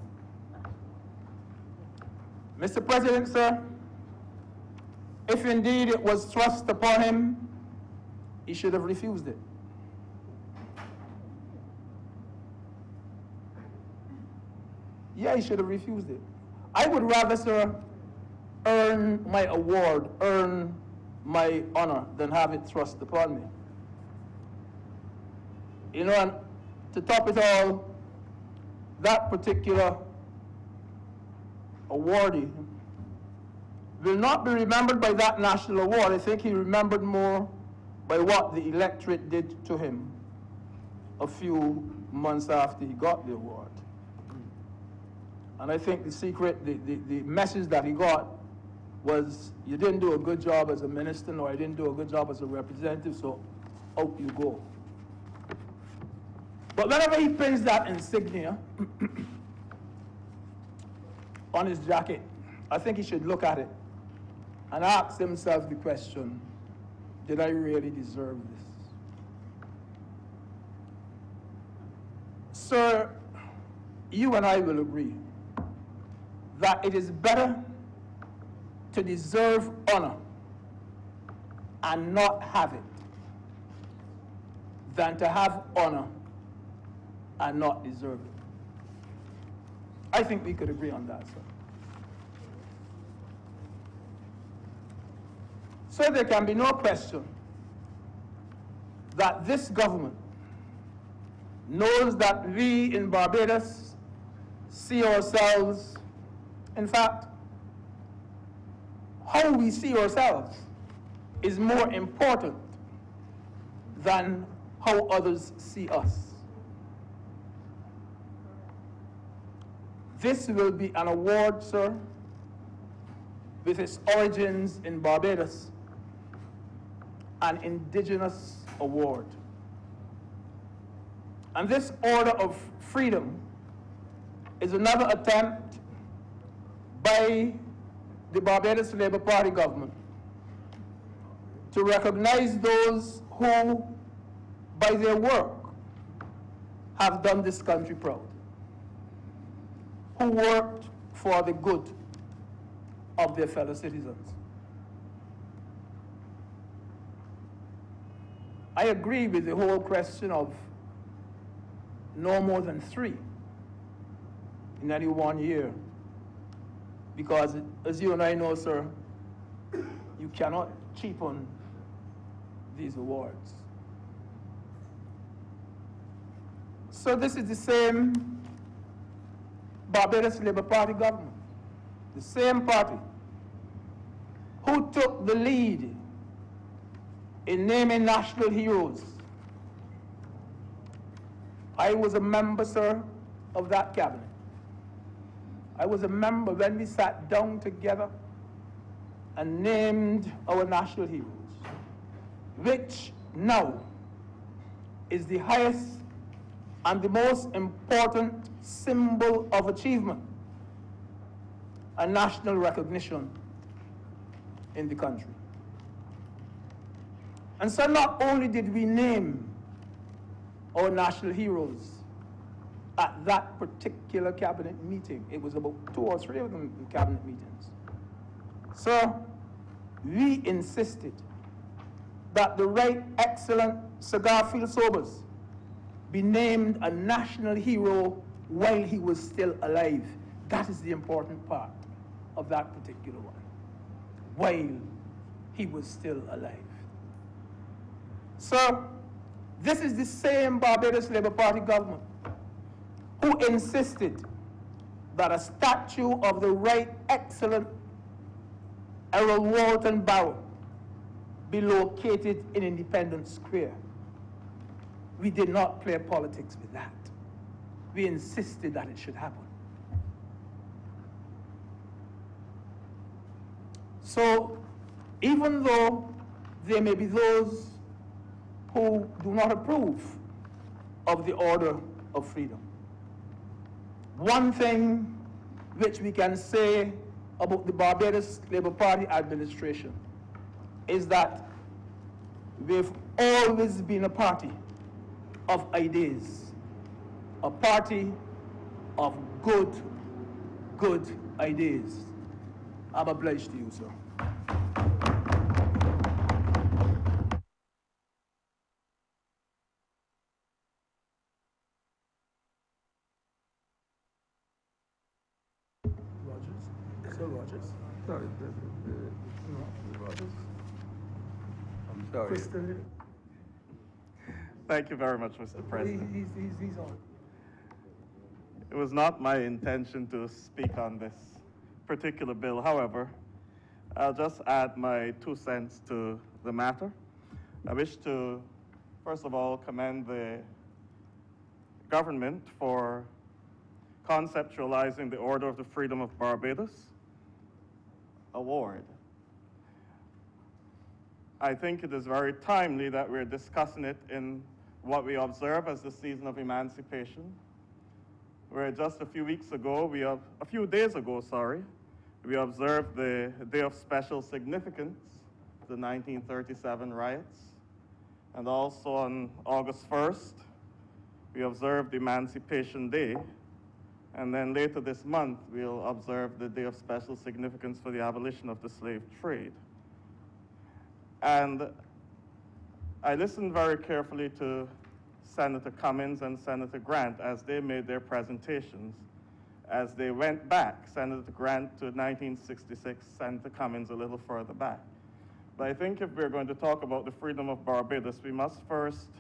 Mr. President, sir, if indeed it was thrust upon him, he should have refused it. Yeah, he should have refused it. I would rather, sir, earn my award, earn my honor, than have it thrust upon me. You know, and to top it all, that particular awardee will not be remembered by that national award. I think he remembered more by what the electorate did to him a few months after he got the award. And I think the secret, the message that he got was, you didn't do a good job as a minister, nor I didn't do a good job as a representative, so out you go. But whenever he pins that insignia on his jacket, I think he should look at it and ask himself the question, did I really deserve this? Sir, you and I will agree that it is better to deserve honor and not have it than to have honor and not deserve it. I think we could agree on that, sir. So there can be no question that this government knows that we in Barbados see ourselves, in fact, how we see ourselves is more important than how others see us. This will be an award, sir, with its origins in Barbados, an indigenous award. And this Order of Freedom is another attempt by the Barbados Labour Party government to recognize those who, by their work, have done this country proud, who worked for the good of their fellow citizens. I agree with the whole question of no more than 3 in any 1 year, because as you and I know, sir, you cannot cheapen these awards. So this is the same Barbados Labour Party government, the same party who took the lead in naming national heroes. I was a member, sir, of that cabinet. I was a member when we sat down together and named our national heroes, which now is the highest and the most important symbol of achievement and national recognition in the country. And so not only did we name our national heroes at that particular cabinet meeting, it was about 2 or 3 of them in cabinet meetings. So we insisted that the Right Excellent Sir Garfield Sobers be named a national hero while he was still alive. That is the important part of that particular one. While he was still alive. So, this is the same Barbados Labour Party government who insisted that a statue of the Right Excellent Errol Walton Barrow be located in Independence Square. We did not play politics with that. We insisted that it should happen. So, even though there may be those who do not approve of the order of freedom, one thing which we can say about the Barbados Labour Party administration is that we've always been a party of ideas, a party of good ideas. I'm obliged to you, sir. Sir Rogers. Sorry, Rogers. I'm sorry. Kristen. Thank you very much, Mr. President. He's on. It was not my intention to speak on this particular bill. However, I'll just add my 2 cents to the matter. I wish to, first of all, commend the government for conceptualizing the Order of the Freedom of Barbados award. I think it is very timely that we're discussing it in what we observe as the season of emancipation, where just a few days ago, we observed the Day of Special Significance, the 1937 riots, and also on August 1st, we observed Emancipation Day, and then later this month, we'll observe the Day of Special Significance for the abolition of the slave trade. And I listened very carefully to Senator Cummins and Senator Grant as they made their presentations. As they went back, Senator Grant to 1966, Senator Cummins a little further back. But I think if we're going to talk about the freedom of Barbados, we must first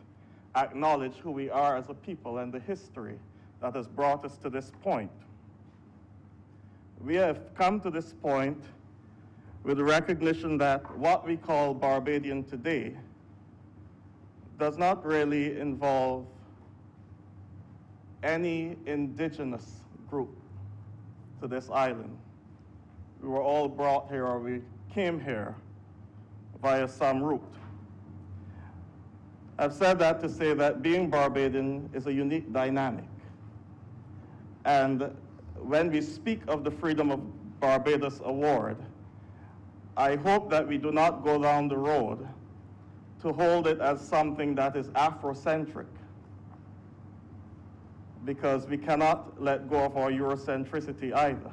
acknowledge who we are as a people and the history that has brought us to this point. We have come to this point with the recognition that what we call Barbadian today does not really involve any indigenous group to this island. We were all brought here, or we came here via some route. I've said that to say that being Barbadian is a unique dynamic. And when we speak of the Freedom of Barbados Award, I hope that we do not go down the road to hold it as something that is Afrocentric, because we cannot let go of our Eurocentricity either.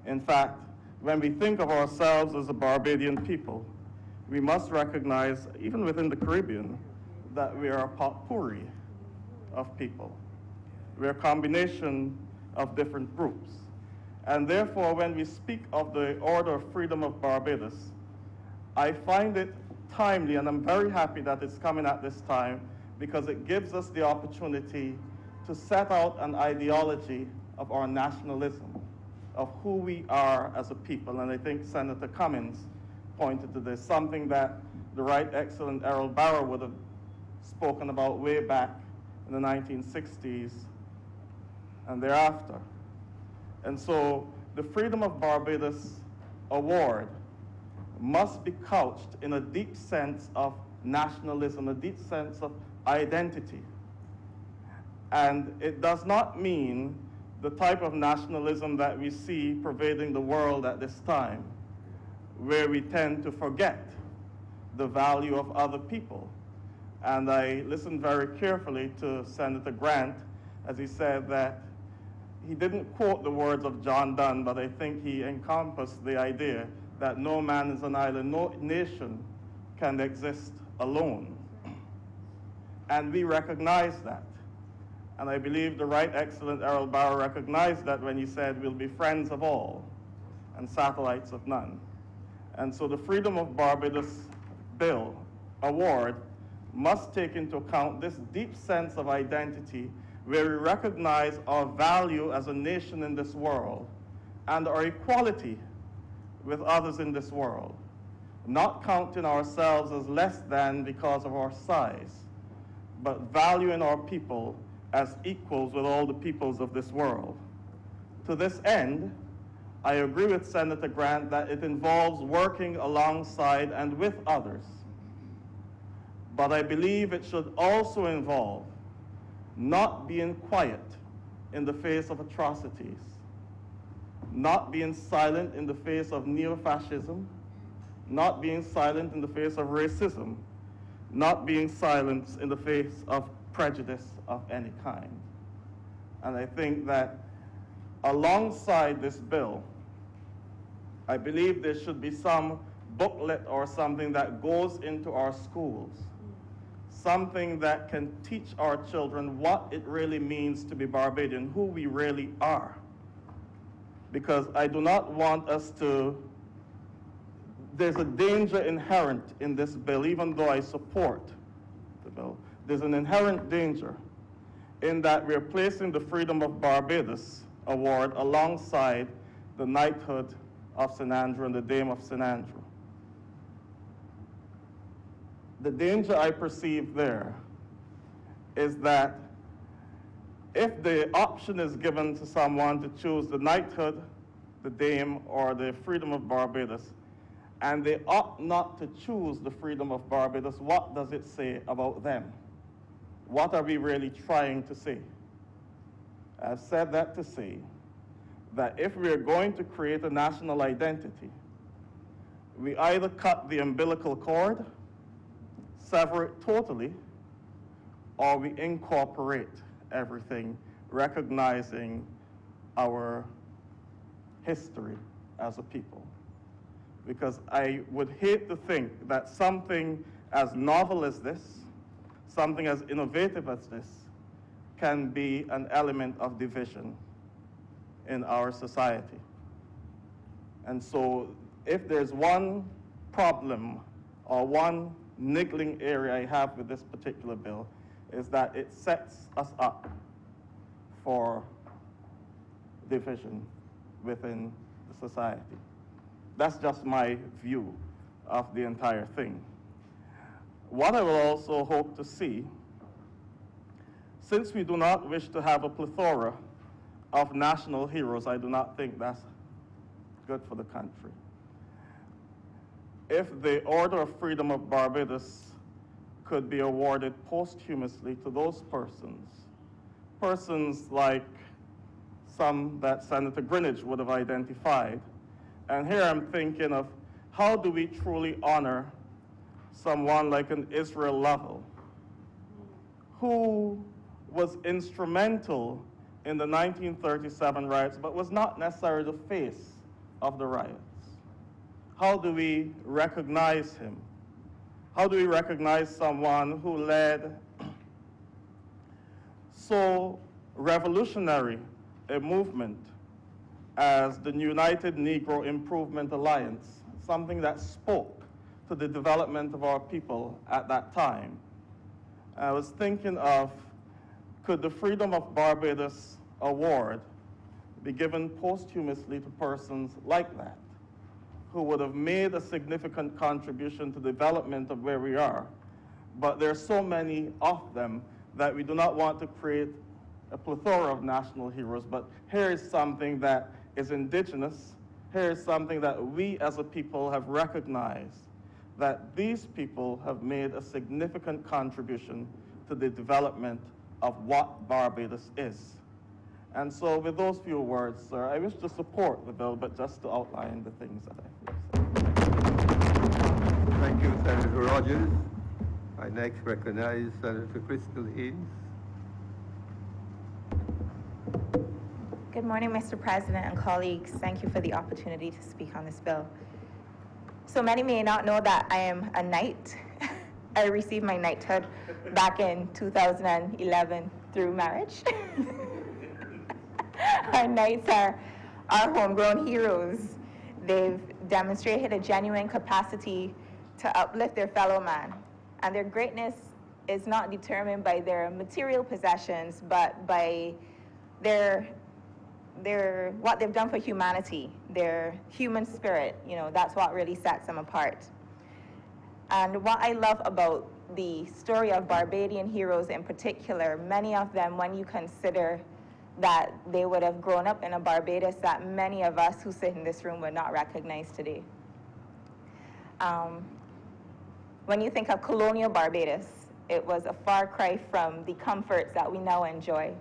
In fact, when we think of ourselves as a Barbadian people, we must recognize, even within the Caribbean, that we are a potpourri of people. We're a combination of different groups. And therefore, when we speak of the Order of Freedom of Barbados, I find it timely, and I'm very happy that it's coming at this time, because it gives us the opportunity to set out an ideology of our nationalism, of who we are as a people. And I think Senator Cummins pointed to this, something that the Right Excellent Errol Barrow would have spoken about way back in the 1960s and thereafter. And so the Freedom of Barbados Award must be couched in a deep sense of nationalism, a deep sense of identity. And it does not mean the type of nationalism that we see pervading the world at this time, where we tend to forget the value of other people. And I listened very carefully to Senator Grant as he said that he didn't quote the words of John Donne, but I think he encompassed the idea that no man is an island, no nation can exist alone. And we recognize that. And I believe the Right Excellent Errol Barrow recognized that when he said, we'll be friends of all and satellites of none. And so the Freedom of Barbados Bill Award must take into account this deep sense of identity where we recognize our value as a nation in this world and our equality with others in this world, not counting ourselves as less than because of our size, but valuing our people as equals with all the peoples of this world. To this end, I agree with Senator Grant that it involves working alongside and with others. But I believe it should also involve not being quiet in the face of atrocities, not being silent in the face of neo-fascism, not being silent in the face of racism, not being silent in the face of prejudice of any kind. And I think that alongside this bill, I believe there should be some booklet or something that goes into our schools, something that can teach our children what it really means to be Barbadian, who we really are. Because I do not want us to, there's a danger inherent in this bill, even though I support the bill. There's an inherent danger in that we're placing the Freedom of Barbados Award alongside the knighthood of St. Andrew and the Dame of St. Andrew. The danger I perceive there is that if the option is given to someone to choose the knighthood, the Dame, or the Freedom of Barbados, and they opt not to choose the Freedom of Barbados, what does it say about them? What are we really trying to say? I've said that to say that if we're going to create a national identity, we either cut the umbilical cord, sever it totally, or we incorporate everything, recognizing our history as a people. Because I would hate to think that something as novel as this, something as innovative as this, can be an element of division in our society. And so if there's one problem or one niggling area I have with this particular bill, is that it sets us up for division within the society. That's just my view of the entire thing. What I will also hope to see, since we do not wish to have a plethora of national heroes, I do not think that's good for the country. If the Order of Freedom of Barbados could be awarded posthumously to those persons like some that Senator Greenidge would have identified. And here I'm thinking of how do we truly honor someone like an Israel Lovell, who was instrumental in the 1937 riots, but was not necessarily the face of the riots. How do we recognize him? How do we recognize someone who led so revolutionary a movement as the United Negro Improvement Alliance, something that spoke to the development of our people at that time? I was thinking of, could the Freedom of who would have made a significant contribution to the development of where we are. But there are so many of them that we do not want to create a plethora of national heroes, but here is something that is indigenous. Here is something that we as a people have recognized, that these people have made a significant contribution to the development of what Barbados is. And so with those few words, sir, I wish to support the bill, but just to outline the things that I say. Thank you, Senator Rogers. I next recognize Senator Crystal Haynes. Good morning, Mr. President and colleagues. Thank you for the opportunity to speak on this bill. So many may not know that I am a knight. I received my knighthood back in 2011 through marriage. Our knights are our homegrown heroes. They've demonstrated a genuine capacity to uplift their fellow man. And their greatness is not determined by their material possessions, but by what they've done for humanity, their human spirit. You know, that's what really sets them apart. And what I love about the story of Barbadian heroes in particular, many of them, when you consider that they would have grown up in a Barbados that many of us who sit in this room would not recognize today. When you think of colonial Barbados, it was a far cry from the comforts that we now enjoy.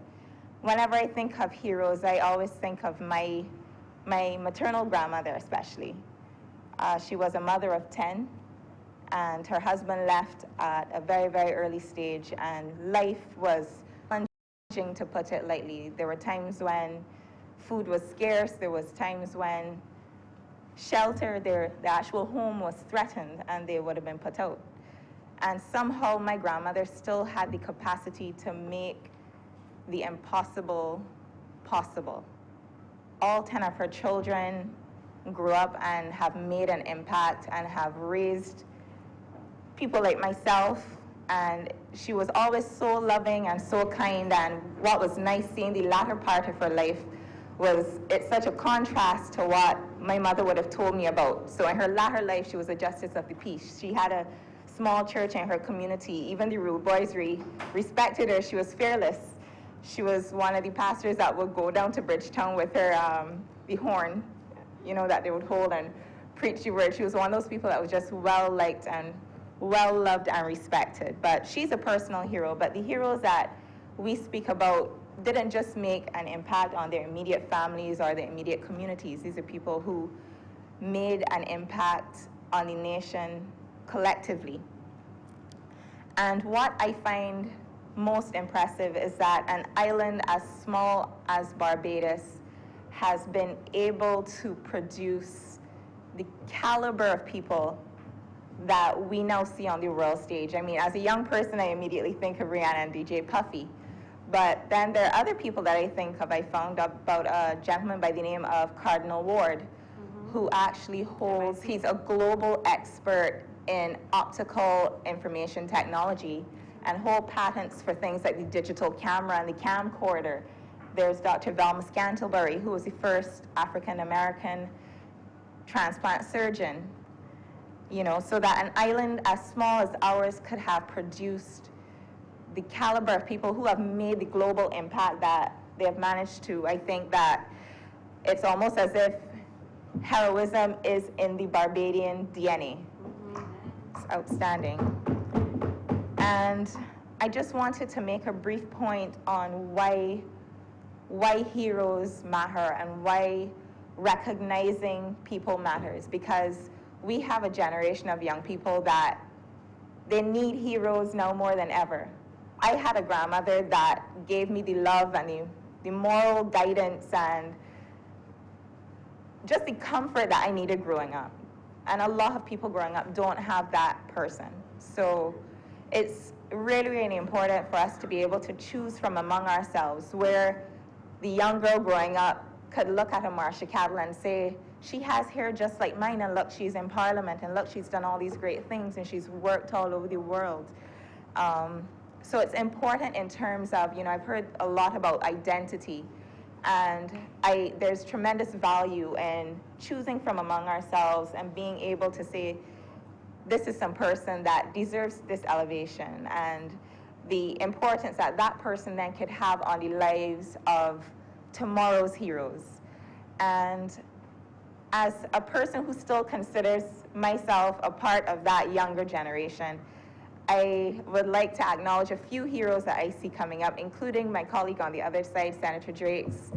Whenever I think of heroes, I always think of my maternal grandmother especially. She was a mother of 10, and her husband left at a very, very early stage, and life was challenging, to put it lightly. There were times when food was scarce, there was times when shelter, the actual home was threatened, and they would have been put out. And somehow my grandmother still had the capacity to make the impossible possible. All 10 of her children grew up and have made an impact and have raised people like myself, and she was always so loving and so kind. And what was nice seeing the latter part of her life was it's such a contrast to what my mother would have told me about. So in her latter life, she was a justice of the peace. She had a small church in her community. Even the rude boys respected her. She was fearless. She was one of the pastors that would go down to Bridgetown with her, the horn, you know, that they would hold and preach the word. She was one of those people that was just well-liked and well-loved and respected. But she's a personal hero. But the heroes that we speak about didn't just make an impact on their immediate families or their immediate communities. These are people who made an impact on the nation collectively. And what I find most impressive is that an island as small as Barbados has been able to produce the caliber of people that we now see on the world stage. I mean, as a young person, I immediately think of Rihanna and DJ Puffy. But then there are other people that I think of. I found out about a gentleman by the name of Cardinal Ward, who actually holds, he's a global expert in optical information technology and hold patents for things like the digital camera and the camcorder. There's Dr. Velma Scantlebury, who was the first African-American transplant surgeon. You know, so that an island as small as ours could have produced the caliber of people who have made the global impact that they have managed to. I think that it's almost as if heroism is in the Barbadian DNA. It's outstanding. And I just wanted to make a brief point on why heroes matter and why recognizing people matters, because we have a generation of young people that they need heroes now more than ever. I had a grandmother that gave me the love and the moral guidance and just the comfort that I needed growing up. And a lot of people growing up don't have that person. So it's really, really important for us to be able to choose from among ourselves, where the young girl growing up could look at a Marsha Cattle and say, she has hair just like mine, and look, she's in Parliament, and look, she's done all these great things, and she's worked all over the world. So it's important in terms of, you know, I've heard a lot about identity, And there's tremendous value in choosing from among ourselves and being able to say, this is some person that deserves this elevation, and the importance that that person then could have on the lives of tomorrow's heroes. And as a person who still considers myself a part of that younger generation, I would like to acknowledge a few heroes that I see coming up, including my colleague on the other side, Senator Drakes,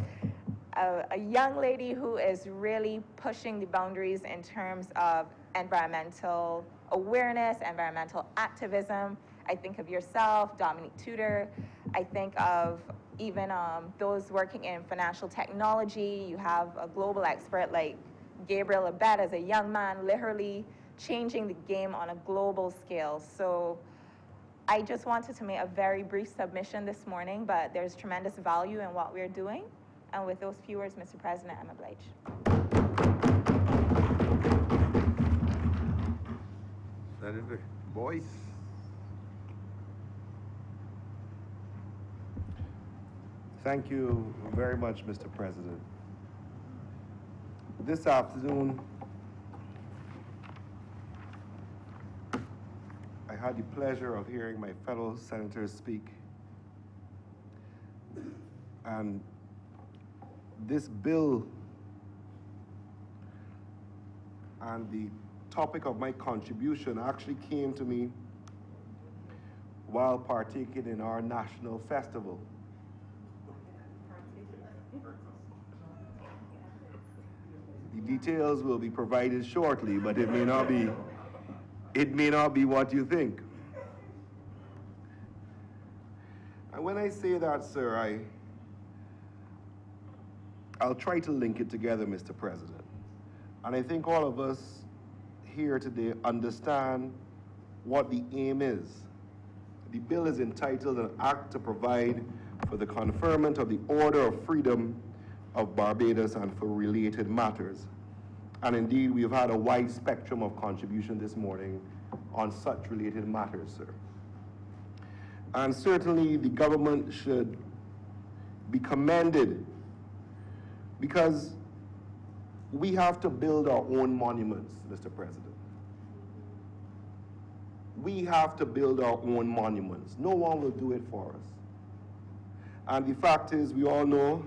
a young lady who is really pushing the boundaries in terms of environmental awareness, environmental activism. I think of yourself, Dominique Tudor. I think of even those working in financial technology. You have a global expert like Gabriel Abed as a young man, literally changing the game on a global scale. So I just wanted to make a very brief submission this morning, but there's tremendous value in what we're doing. And with those few words, Mr. President, I'm obliged. Senator Boyce. Thank you very much, Mr. President. This afternoon, I had the pleasure of hearing my fellow senators speak. And this bill and the topic of my contribution actually came to me while partaking in our national festival. The details will be provided shortly, but it may not be what you think. And when I say that, sir, I'll try to link it together, Mr. President. And I think all of us here today understand what the aim is. The bill is entitled An Act to Provide for the Conferment of the Order of Freedom of Barbados and for related matters. And indeed, we've had a wide spectrum of contribution this morning on such related matters, sir. And certainly the government should be commended, because we have to build our own monuments, Mr. President. We have to build our own monuments. No one will do it for us. And the fact is, we all know,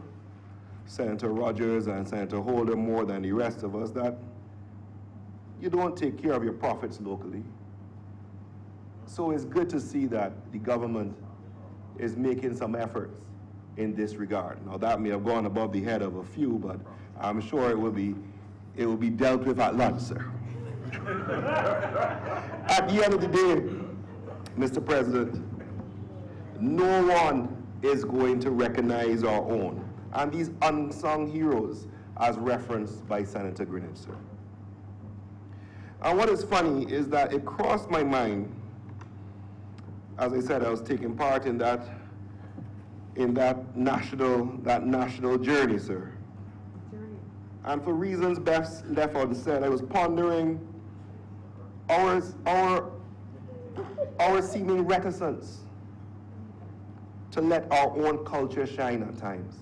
Senator Rogers and Senator Holder more than the rest of us, that you don't take care of your profits locally. So it's good to see that the government is making some efforts in this regard. Now that may have gone above the head of a few, but I'm sure it will be dealt with at lunch, sir. At the end of the day, Mr. President, no one is going to recognize our own, and these unsung heroes as referenced by Senator Greenidge, sir. And what is funny is that it crossed my mind, as I said, I was taking part in that national journey, sir. And for reasons best left unsaid, I was pondering our seeming reticence to let our own culture shine at times.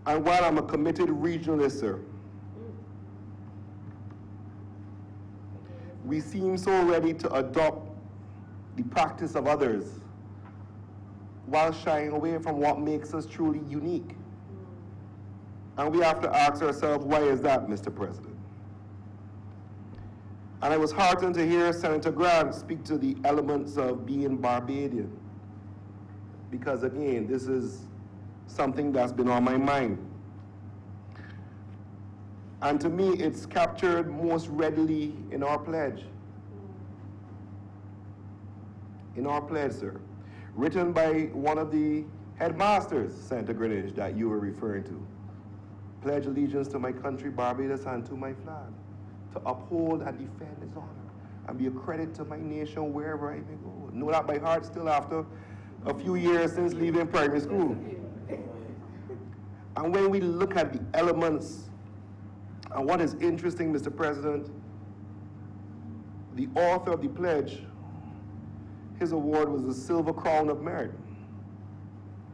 And while I'm a committed regionalist, sir, we seem so ready to adopt the practice of others while shying away from what makes us truly unique. And we have to ask ourselves, why is that, Mr. President? And I was heartened to hear Senator Grant speak to the elements of being Barbadian, because again, this is something that's been on my mind. And to me, it's captured most readily in our pledge. In our pledge, sir. Written by one of the headmasters, Senator Greenidge, that you were referring to. Pledge allegiance to my country, Barbados, and to my flag, to uphold and defend its honor, and be a credit to my nation wherever I may go. Know that by heart still after a few years since leaving primary school. And when we look at the elements, and what is interesting, Mr. President, the author of the pledge, his award was the Silver Crown of Merit.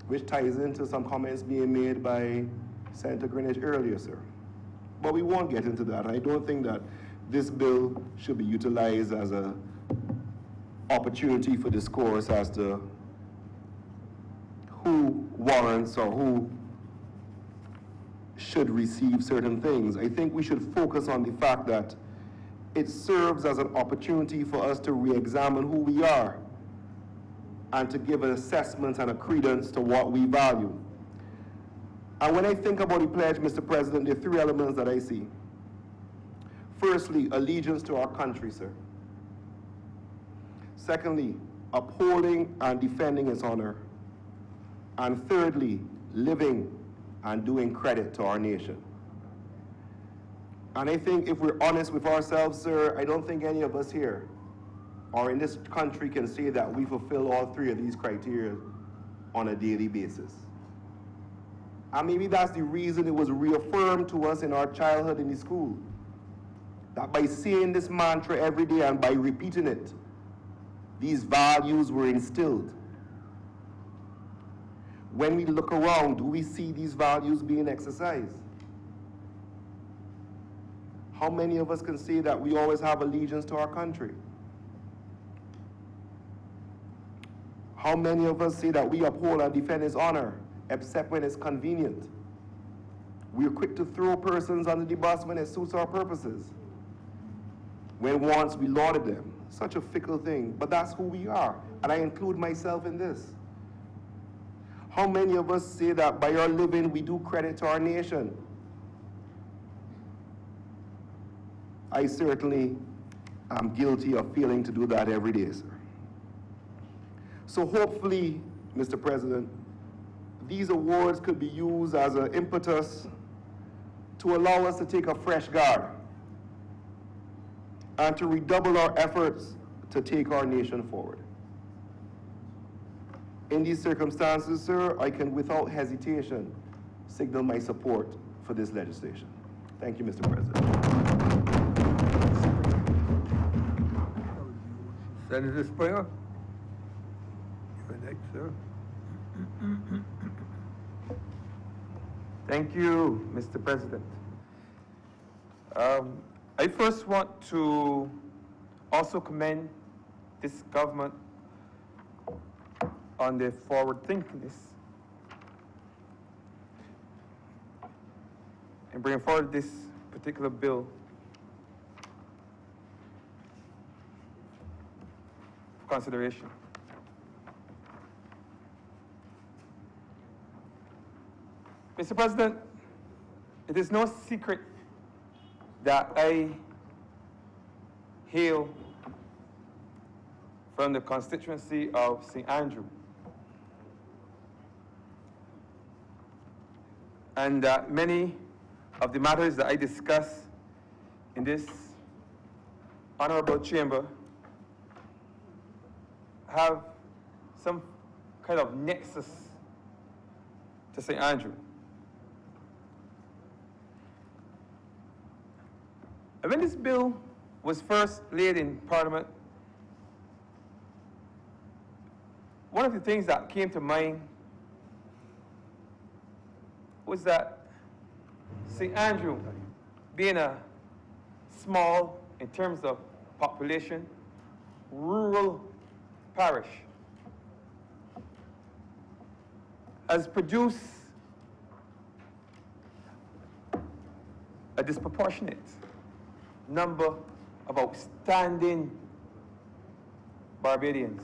which ties into some comments being made by Senator Greenwich earlier, sir. But we won't get into that. I don't think that this bill should be utilized as an opportunity for discourse as to who warrants or who should receive certain things. I think we should focus on the fact that it serves as an opportunity for us to re-examine who we are and to give an assessment and a credence to what we value. And when I think about the pledge, Mr. President, there are three elements that I see. Firstly, allegiance to our country, sir. Secondly, upholding and defending its honor. And thirdly, living and doing credit to our nation. And I think if we're honest with ourselves, sir, I don't think any of us here or in this country can say that we fulfill all three of these criteria on a daily basis. And maybe that's the reason it was reaffirmed to us in our childhood in the school, that by saying this mantra every day and by repeating it, these values were instilled. When we look around, do we see these values being exercised? How many of us can say that we always have allegiance to our country? How many of us say that we uphold and defend its honor, except when it's convenient? We're quick to throw persons under the bus when it suits our purposes. When once we lauded them. Such a fickle thing, but that's who we are, and I include myself in this. How many of us say that by our living we do credit to our nation? I certainly am guilty of failing to do that every day, sir. So hopefully, Mr. President, these awards could be used as an impetus to allow us to take a fresh guard and to redouble our efforts to take our nation forward. In these circumstances, sir, I can without hesitation signal my support for this legislation. Thank you, Mr. President. Senator Springer? You're next, sir. Thank you, Mr. President. I first want to also commend this government on their forward-thinkingness in bringing forward this particular bill for consideration. Mr. President, it is no secret that I hail from the constituency of St. Andrew. And that many of the matters that I discuss in this honorable chamber have some kind of nexus to St. Andrew. And when this bill was first laid in Parliament, one of the things that came to mind was that St. Andrew, being a small, in terms of population, rural parish, has produced a disproportionate number of outstanding Barbadians.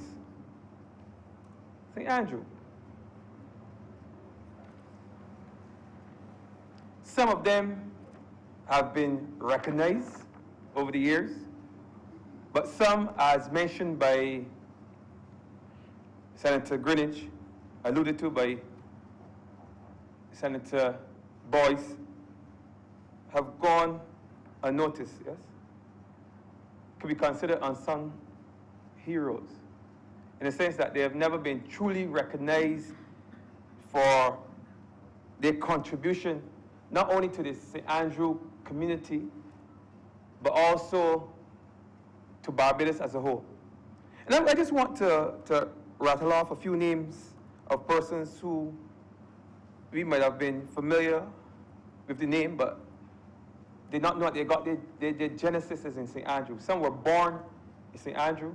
St. Andrew. Some of them have been recognized over the years, but some, as mentioned by Senator Greenwich, alluded to by Senator Boyce, have gone unnoticed, yes? Could be considered unsung heroes, in the sense that they have never been truly recognized for their contribution, not only to the St. Andrew community, but also to Barbados as a whole. And I just want to rattle off a few names of persons who we might have been familiar with the name, but did not know that they got their genesis is in St. Andrew. Some were born in St. Andrew.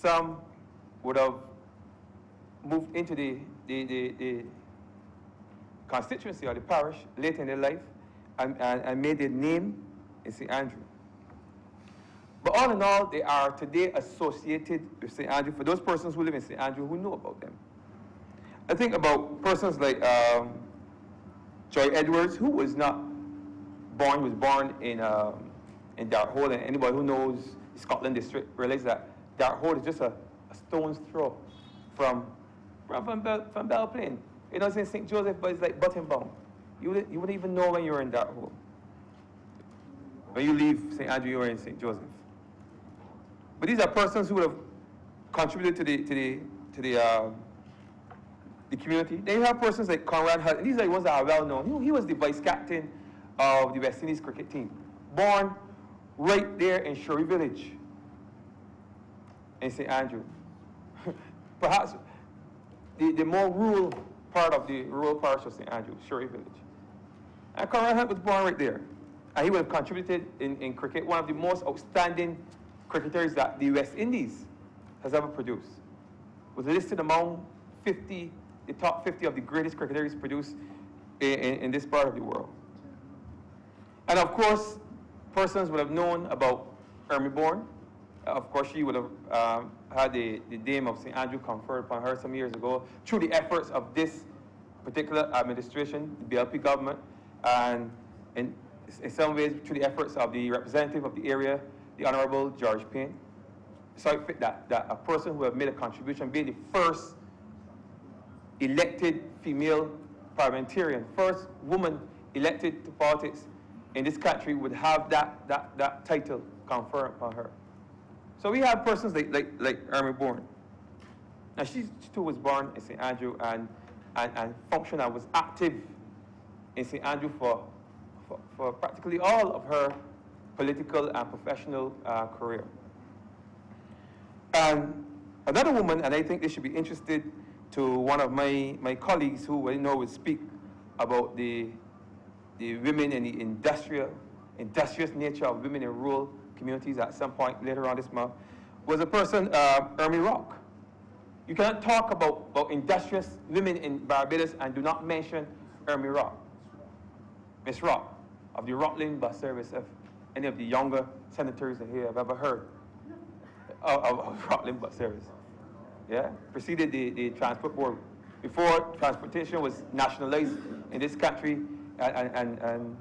Some would have moved into the constituency or the parish later in their life and made their name in St. Andrew. But all in all, they are today associated with St. Andrew for those persons who live in St. Andrew who know about them. I think about persons like Joy Edwards, who was not born, was born in Darthold, and anybody who knows the Scotland district realizes that Darthold is just a stone's throw from Belle Plaine. You know, it's in St. Joseph, but it's like button bound. You wouldn't even know when you're in Darthold. When you leave St. Andrew, you're in St. Joseph. But these are persons who would have contributed to the community. Then you have persons like Conrad Hutt, and these are the ones that are well known. He was the vice captain of the West Indies cricket team, born right there in Shorey Village in St. Andrew. Perhaps the more rural part of the rural parish of St. Andrew, Shorey Village. And Conrad Hutt was born right there. And he would have contributed in cricket, one of the most outstanding cricketers that the West Indies has ever produced. Was listed among the top 50 of the greatest cricketers produced in this part of the world. And of course, persons would have known about Ermy Bourne. Of course, she would have had the name of St. Andrew conferred upon her some years ago through the efforts of this particular administration, the BLP government, and in some ways through the efforts of the representative of the area, the Honourable George Payne. So I think that a person who have made a contribution, being the first elected female parliamentarian, first woman elected to politics in this country, would have that title conferred upon her. So we have persons like Ermy Bourne. Now she too was born in St. Andrew and functioned and was active in St. Andrew for practically all of her political and professional career. And another woman, and I think they should be interested to one of my colleagues who I know will speak about the women and the industrious nature of women in rural communities at some point later on this month, was a person, Ermy Rock. You cannot talk about industrious women in Barbados and do not mention Ermy Rock. Miss Rock, of the Rockland bus service, if any of the younger senators in here have ever heard of Rockland bus service. Yeah, preceded the transport board. Before transportation was nationalized in this country, and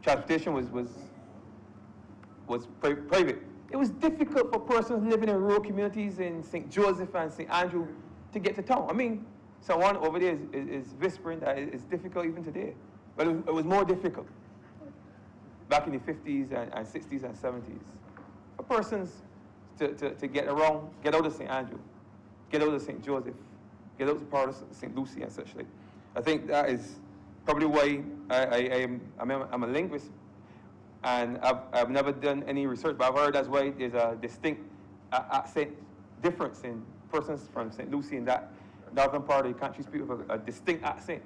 transportation was private. It was difficult for persons living in rural communities in St. Joseph and St. Andrew to get to town. I mean, someone over there is whispering that it's difficult even today. But it was more difficult back in the 50s and 60s and 70s. For persons to get around, get out of St. Andrew, get out of St. Joseph, get out to part of St. Lucie and such like. I think that is probably why I'm a linguist, and I've never done any research, but I've heard that's why there's a distinct accent difference in persons from St. Lucie and that northern part of the country speak with a distinct accent.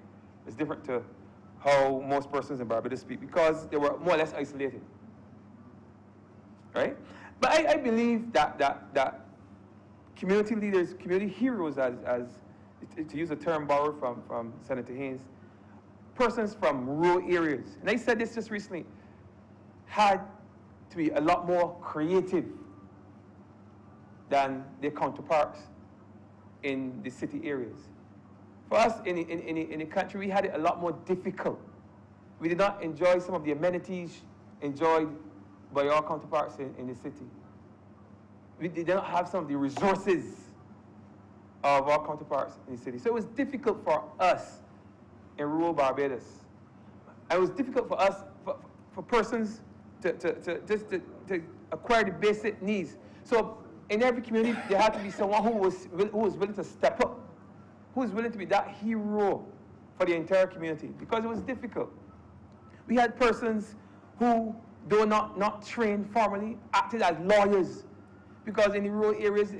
It's different to how most persons in Barbados speak because they were more or less isolated, right? But I believe that community leaders, community heroes, as to use a term borrowed from Senator Haynes, persons from rural areas, and I said this just recently, had to be a lot more creative than their counterparts in the city areas. For us in the country, we had it a lot more difficult. We did not enjoy some of the amenities enjoyed by our counterparts in the city. We did not have some of the resources of our counterparts in the city. So it was difficult for us in rural Barbados. And it was difficult for us, for persons to acquire the basic needs. So in every community, there had to be someone who was willing to step up, who was willing to be that hero for the entire community, because it was difficult. We had persons who, though not trained formally, acted as lawyers, because in the rural areas,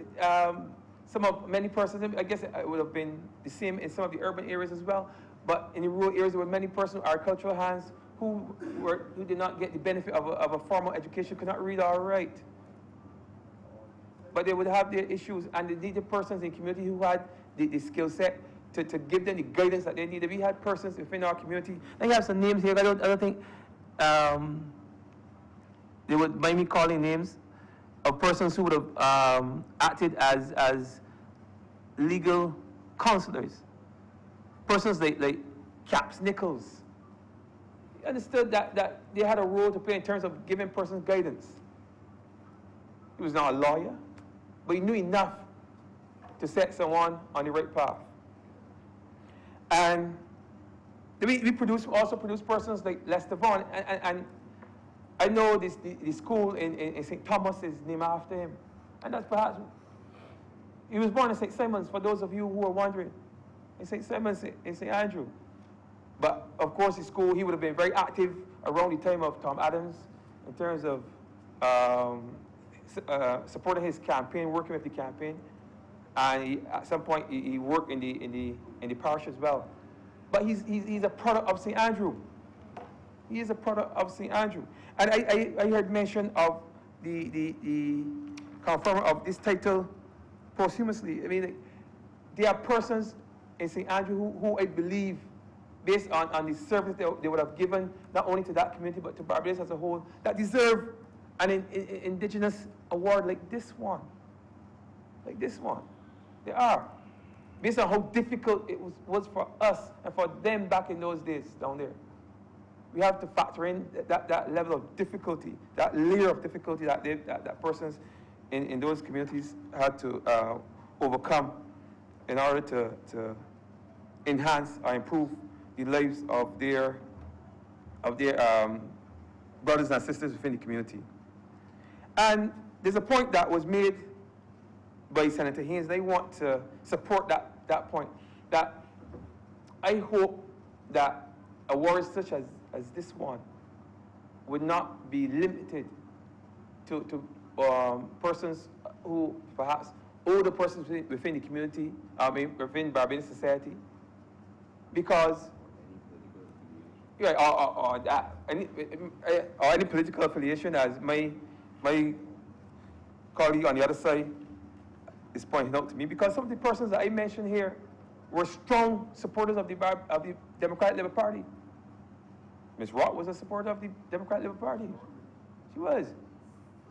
many persons, I guess it would have been the same in some of the urban areas as well, but in the rural areas there were many persons, agricultural hands, who did not get the benefit of a formal education, could not read or write. But they would have their issues, and they needed persons in the community who had the skill set to give them the guidance that they needed. We had persons within our community. I have some names here. I don't think they would mind me calling names of persons who would have acted as legal counselors. Persons like Caps Nichols. He understood that they had a role to play in terms of giving persons guidance. He was not a lawyer, but he knew enough to set someone on the right path. And we also produce persons like Lester Vaughan, and I know the school in St. Thomas is named after him. And that's perhaps, he was born in St. Simons, for those of you who are wondering, in St. Simons, in St. Andrew. But of course, the school, he would have been very active around the time of Tom Adams in terms of supporting his campaign, working with the campaign. And at some point, he worked in the parish as well. But he's a product of St. Andrew. He is a product of St. Andrew. And I heard mention of the conferment of this title posthumously. I mean, there are persons in St. Andrew who I believe, based on the service they would have given, not only to that community, but to Barbados as a whole, that deserve an indigenous award like this one. Like this one. They are. Based on how difficult it was for us and for them back in those days down there. We have to factor in that level of difficulty, that layer of difficulty that persons in those communities had to overcome in order to enhance or improve the lives of their brothers and sisters within the community. And there's a point that was made by Senator Haynes, and I want to support that point, that I hope that awards such as this one would not be limited to persons who perhaps older persons within the community, within Barbadian society, because or any political affiliation, as my colleague on the other side is pointing out to me, because some of the persons that I mentioned here were strong supporters of the Democratic Labour Party. Ms. Rock was a supporter of the Democratic Labour Party. She was.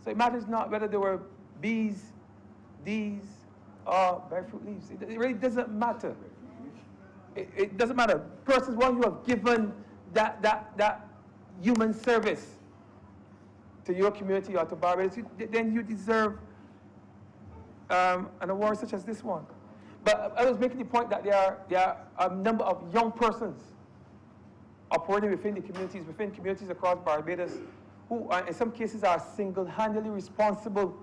So it matters not whether there were B's, D's, or breadfruit leaves. It really doesn't matter. It doesn't matter. Persons, one who have given that human service to your community or to Barbados, then you deserve an award such as this one. But I was making the point that there are a number of young persons operating within communities across Barbados, who in some cases are single-handedly responsible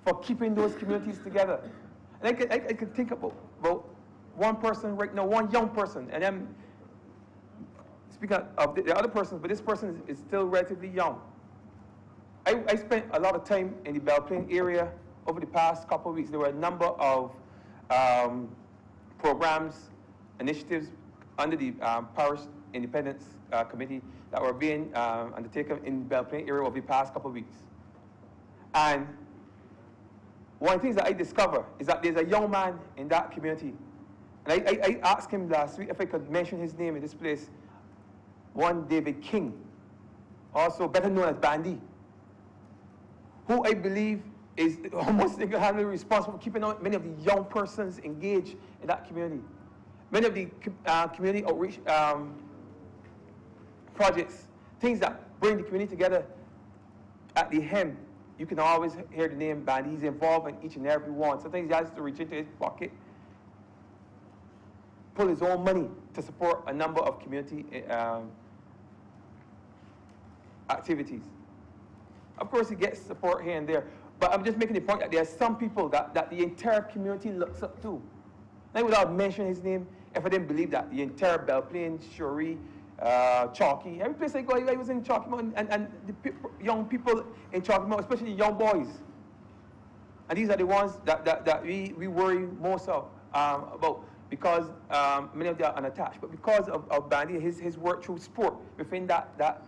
for keeping those communities together. And I can think about one person right now, one young person, and I'm speaking of the other persons, but this person is still relatively young. I spent a lot of time in the Belle Plaine area over the past couple of weeks. There were a number of programs, initiatives under the Parish Independence Committee that were being undertaken in the Belle Plaine area over the past couple of weeks. And one of the things that I discovered is that there's a young man in that community. And I asked him last week if I could mention his name in this place. One David King, also better known as Bandy, who I believe is almost single-handedly responsible for keeping many of the young persons engaged in that community. Many of the community outreach projects, things that bring the community together at the hem. You can always hear the name Bandy. He's involved in each and every one. Sometimes he has to reach into his pocket, pull his own money to support a number of community activities. Of course, he gets support here and there, but I'm just making the point that there are some people that the entire community looks up to. And I would have mentioned his name if I didn't believe that the entire Belle Plaine, Shorey, Chalky, every place I go, I was in Chalky Mountain, and the young people in Chalky Mountain, especially young boys And these are the ones that we worry most of about, because many of them are unattached. But because of Bandy, his work through sport within that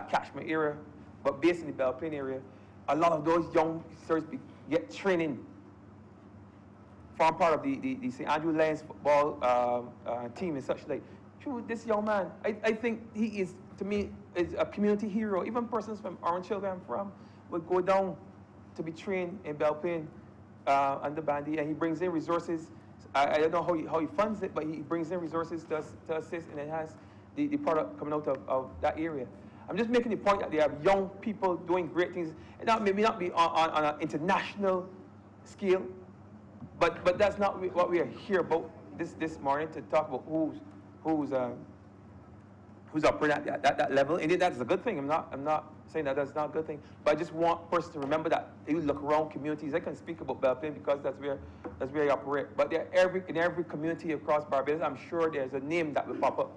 catchment area, but based in the Belle Plaine area, a lot of those youngsters get training, form part of the St. Andrew Lions football team and such like. Through this young man, I think he is, to me, is a community hero. Even persons from Orange Hill, where I'm from, would go down to be trained in Belle Plaine under Bandy, and he brings in resources. I don't know how he funds it, but he brings in resources to assist and enhance the product coming out of that area. I'm just making the point that they have young people doing great things, and that maybe not be on an international scale, but that's not what we are here about this morning, to talk about who's operating at that level. And that's a good thing. I'm not saying that that's not a good thing, but I just want persons to remember that you look around communities. I can speak about Belle Plaine because that's where I operate. But in every community across Barbados, I'm sure there's a name that will pop up.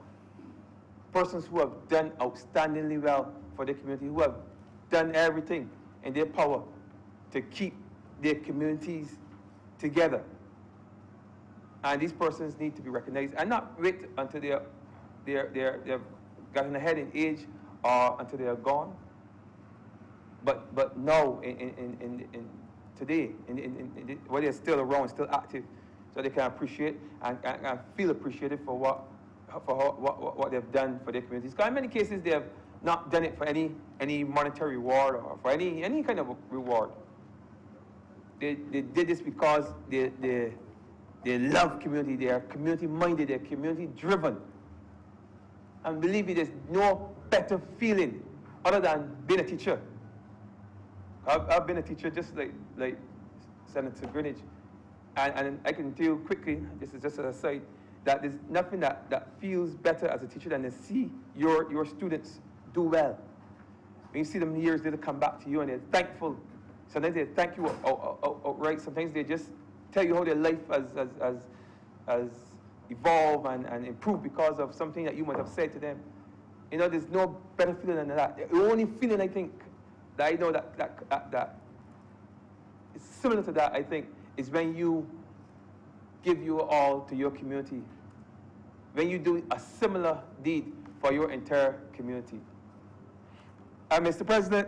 Persons who have done outstandingly well for their community, who have done everything in their power to keep their communities together. And these persons need to be recognized, and not wait until they've gotten ahead in age or until they are gone. But now, in today, when they're still around, still active, so they can appreciate and feel appreciated for what they've done for their communities. Because in many cases, they have not done it for any monetary reward or for any kind of reward. They did this because they love community, they are community-minded, they're community-driven. And believe me, there's no better feeling other than being a teacher. I've been a teacher just like Senator Greenwich. And I can tell you quickly, this is just an aside, that there's nothing that feels better as a teacher than to see your students do well. When you see them years later come back to you and they're thankful. Sometimes they thank you outright. Sometimes they just tell you how their life has evolved and improved because of something that you might have said to them. You know, there's no better feeling than that. The only feeling I think that I know that is similar to that, I think, is when you give your all to your community. When you do a similar deed for your entire community. Mr. President,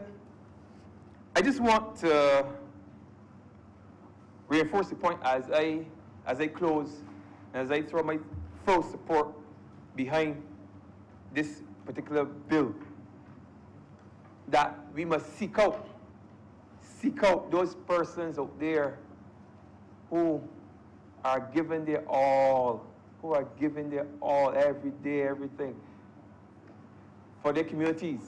I just want to reinforce the point as I close, as I throw my full support behind this particular bill, that we must seek out those persons out there who are giving their all, every day, everything, for their communities.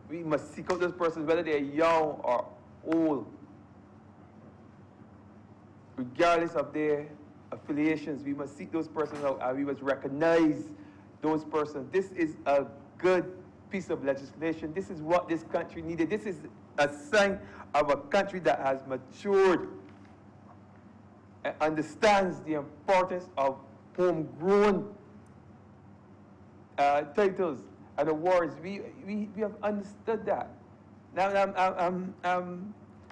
We must seek out those persons, whether they're young or old, regardless of their affiliations. We must seek those persons out, and we must recognize those persons. This is a good piece of legislation. This is what this country needed. This is a sign of a country that has matured and understands the importance of homegrown titles and awards. We have understood that. Now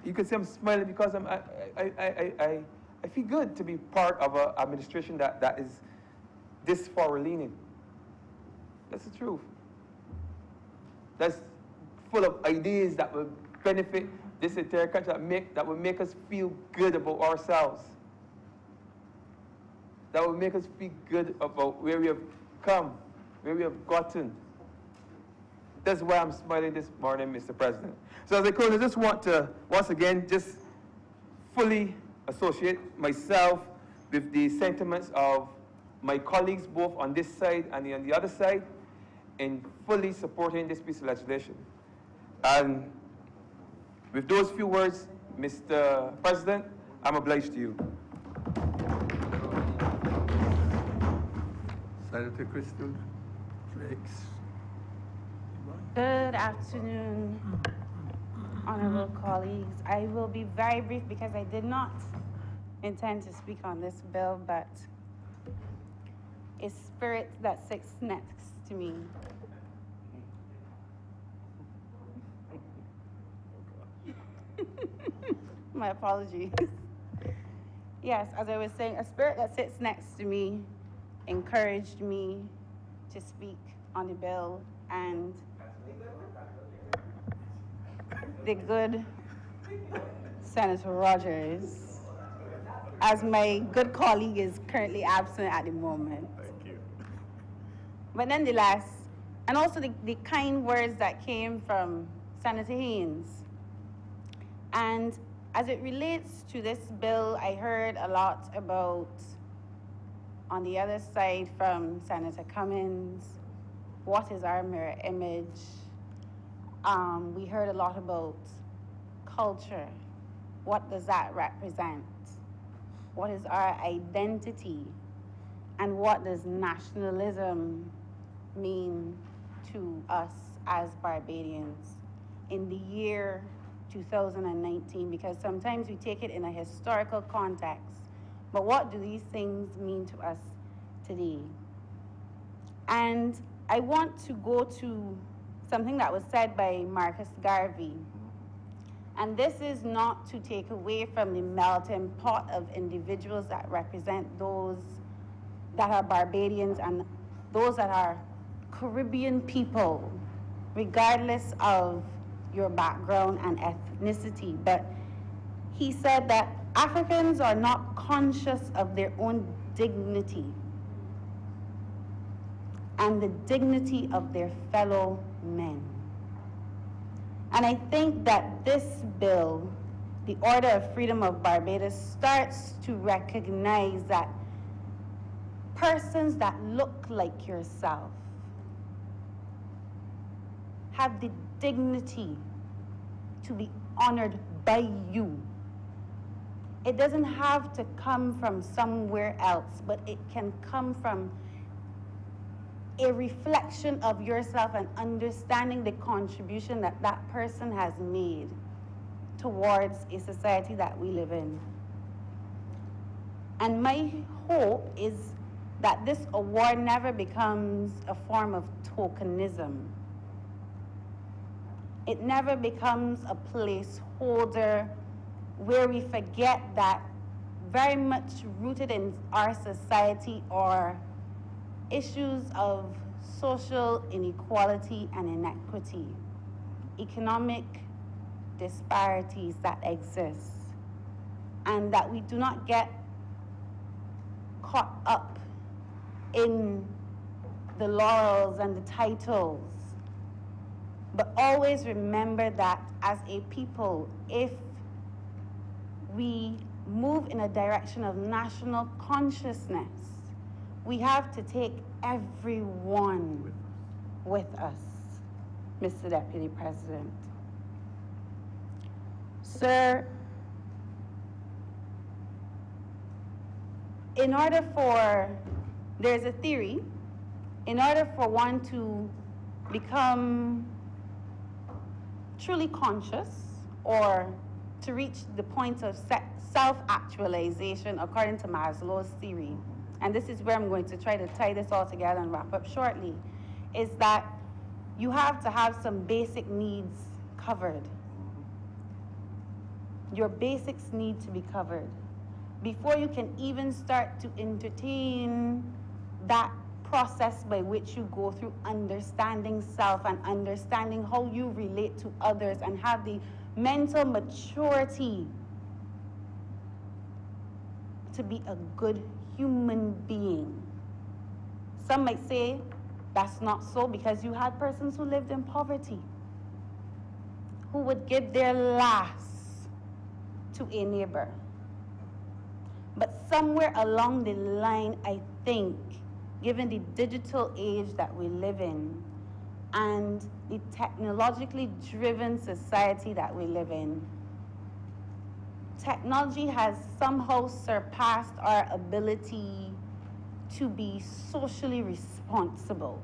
you can see I'm smiling because I feel good to be part of an administration that is this forward-leaning. That's the truth. That's full of ideas that will benefit this entire country, that will make us feel good about ourselves. That will make us feel good about where we have come, where we have gotten. That's why I'm smiling this morning, Mr. President. So as I close, I just want to, once again, just fully associate myself with the sentiments of my colleagues, both on this side and on the other side, in fully supporting this piece of legislation. And with those few words, Mr. President, I'm obliged to you. Senator Crystal Frakes. Good afternoon, honorable colleagues. I will be very brief because I did not intend to speak on this bill, but a spirit that sits next to me. My apologies. Yes, as I was saying, a spirit that sits next to me encouraged me to speak on the bill, and the good Senator Rogers, as my good colleague is currently absent at the moment. Thank you. But nonetheless, and also the kind words that came from Senator Haynes. And as it relates to this bill, I heard a lot about, on the other side from Senator Cummins, what is our mirror image? We heard a lot about culture. What does that represent? What is our identity? And what does nationalism mean to us as Barbadians in the year 2019? Because sometimes we take it in a historical context, but what do these things mean to us today? And I want to go to something that was said by Marcus Garvey. And this is not to take away from the melting pot of individuals that represent those that are Barbadians and those that are Caribbean people, regardless of your background and ethnicity. But he said that Africans are not conscious of their own dignity and the dignity of their fellow men. And I think that this bill, the Order of Freedom of Barbados, starts to recognize that persons that look like yourself have the dignity to be honored by you. It doesn't have to come from somewhere else, but it can come from a reflection of yourself and understanding the contribution that that person has made towards a society that we live in. And my hope is that this award never becomes a form of tokenism. It never becomes a placeholder where we forget that very much rooted in our society are issues of social inequality and inequity, economic disparities that exist, and that we do not get caught up in the laurels and the titles, but always remember that as a people, if we move in a direction of national consciousness, we have to take everyone with us, Mr. Deputy President. Sir, there's a theory, in order for one to become truly conscious or to reach the point of self-actualization according to Maslow's theory, and this is where I'm going to try to tie this all together and wrap up shortly, is that you have to have some basic needs covered. Your basics need to be covered before you can even start to entertain that process by which you go through understanding self and understanding how you relate to others and have the mental maturity to be a good human being. Some might say that's not so because you had persons who lived in poverty, who would give their last to a neighbor. But somewhere along the line, I think, given the digital age that we live in and the technologically driven society that we live in, technology has somehow surpassed our ability to be socially responsible.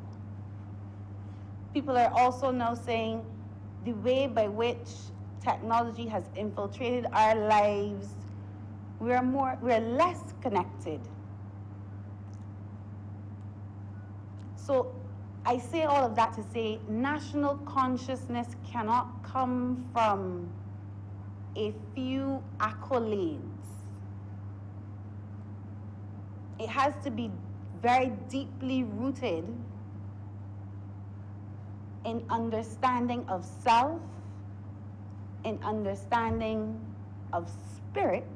People are also now saying the way by which technology has infiltrated our lives, we're less connected. So I say all of that to say national consciousness cannot come from a few accolades. It has to be very deeply rooted in understanding of self, in understanding of spirit,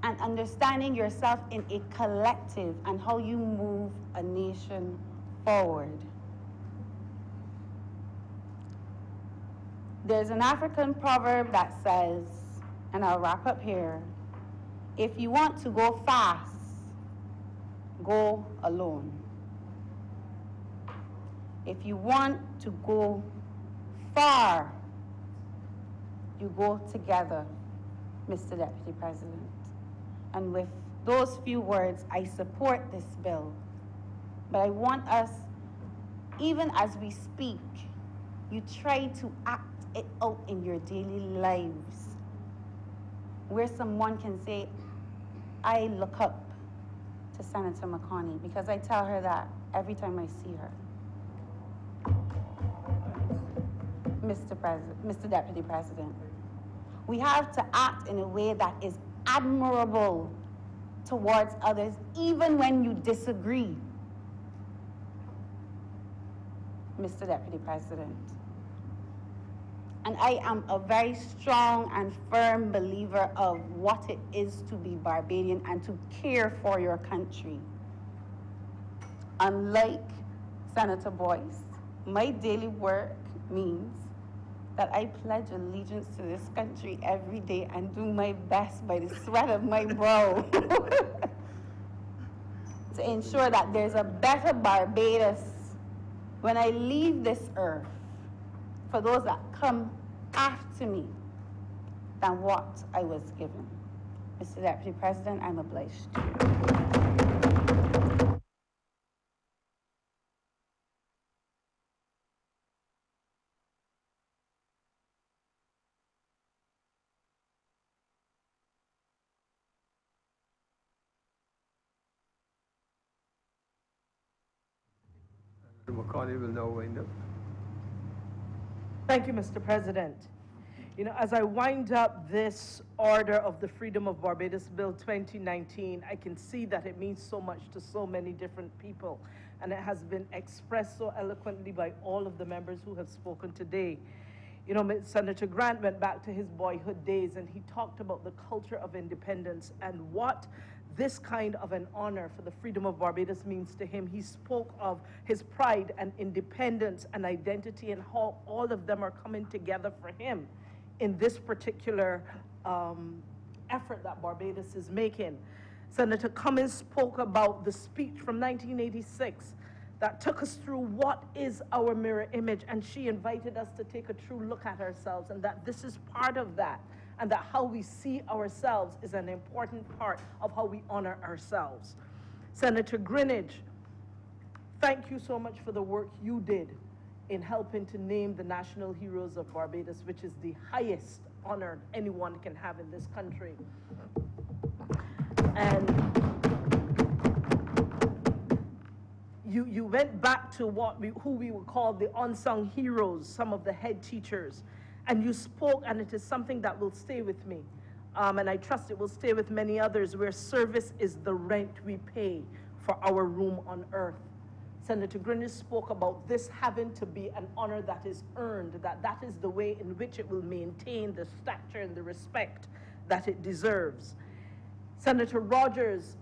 and understanding yourself in a collective and how you move a nation forward. There's an African proverb that says, and I'll wrap up here, if you want to go fast, go alone. If you want to go far, you go together, Mr. Deputy President. And with those few words, I support this bill. But I want us, even as we speak, you try to act it out in your daily lives, where someone can say, I look up to Senator McConney, because I tell her that every time I see her. Mr. Deputy President, we have to act in a way that is admirable towards others, even when you disagree. Mr. Deputy President. And I am a very strong and firm believer of what it is to be Barbadian and to care for your country. Unlike Senator Boyce, my daily work means that I pledge allegiance to this country every day and do my best by the sweat of my brow to ensure that there's a better Barbados when I leave this earth for those that come after me than what I was given. Mr. Deputy President, I'm obliged to you. Senator McConney will now wind up. Thank you, Mr. President. You know, as I wind up this Order of the Freedom of Barbados Bill 2019, I can see that it means so much to so many different people, and it has been expressed so eloquently by all of the members who have spoken today. You know, Senator Grant went back to his boyhood days, and he talked about the culture of independence and what this kind of an honor for the freedom of Barbados means to him. He spoke of his pride and independence and identity and how all of them are coming together for him in this particular effort that Barbados is making. Senator Cummins spoke about the speech from 1986 that took us through what is our mirror image, and she invited us to take a true look at ourselves, and that this is part of that, and that how we see ourselves is an important part of how we honor ourselves. Senator Greenidge, thank you so much for the work you did in helping to name the National Heroes of Barbados, which is the highest honor anyone can have in this country. And you went back to who we would call the unsung heroes, some of the head teachers, and you spoke, and it is something that will stay with me, and I trust it will stay with many others, where service is the rent we pay for our room on earth. Senator Greenidge spoke about this having to be an honor that is earned, that is the way in which it will maintain the stature and the respect that it deserves. Senator Rogers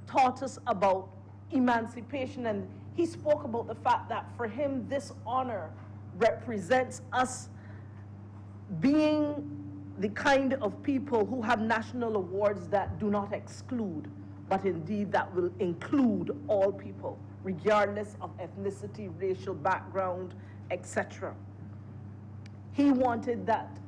taught us about emancipation, and he spoke about the fact that for him this honor represents us being the kind of people who have national awards that do not exclude, but indeed that will include all people, regardless of ethnicity, racial background, etc. He wanted that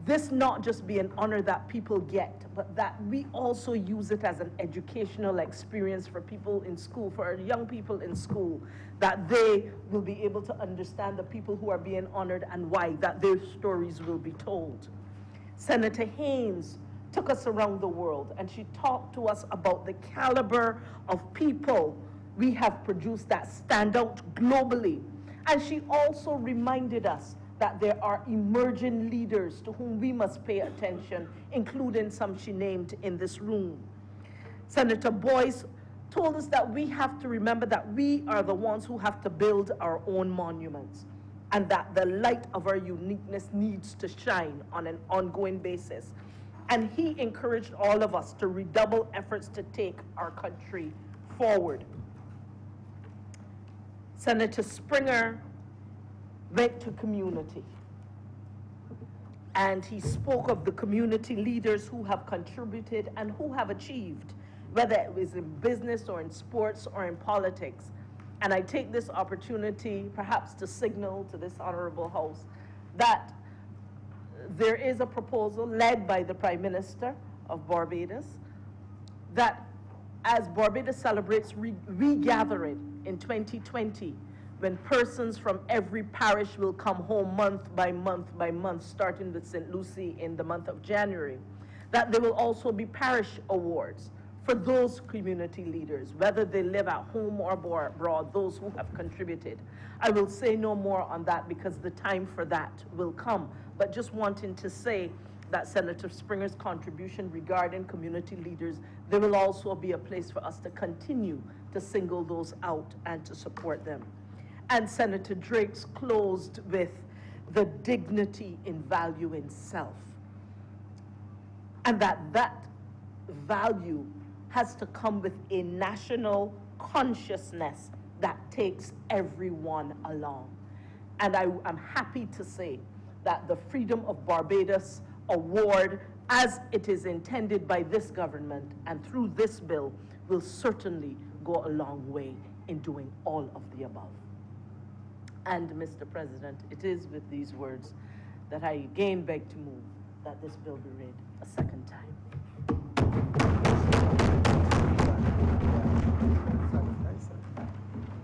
this not just be an honor that people get, but that we also use it as an educational experience for people in school, for our young people in school, that they will be able to understand the people who are being honored and why, that their stories will be told. Senator Haynes took us around the world, and she talked to us about the caliber of people we have produced that stand out globally. And she also reminded us that there are emerging leaders to whom we must pay attention, including some she named in this room. Senator Boyce told us that we have to remember that we are the ones who have to build our own monuments, and that the light of our uniqueness needs to shine on an ongoing basis. And he encouraged all of us to redouble efforts to take our country forward. Senator Springer went to community, and he spoke of the community leaders who have contributed and who have achieved, whether it was in business or in sports or in politics. And I take this opportunity perhaps to signal to this honorable House that there is a proposal led by the Prime Minister of Barbados that as Barbados celebrates regathering in 2020, when persons from every parish will come home month by month by month, starting with St. Lucie in the month of January, that there will also be parish awards for those community leaders, whether they live at home or abroad, those who have contributed. I will say no more on that because the time for that will come, but just wanting to say that Senator Springer's contribution regarding community leaders, there will also be a place for us to continue to single those out and to support them. And Senator Drake's closed with the dignity in valuing self. And that value has to come with a national consciousness that takes everyone along. And I'm happy to say that the Freedom of Barbados Award, as it is intended by this government and through this bill, will certainly go a long way in doing all of the above. And Mr. President, it is with these words that I again beg to move that this bill be read a second time.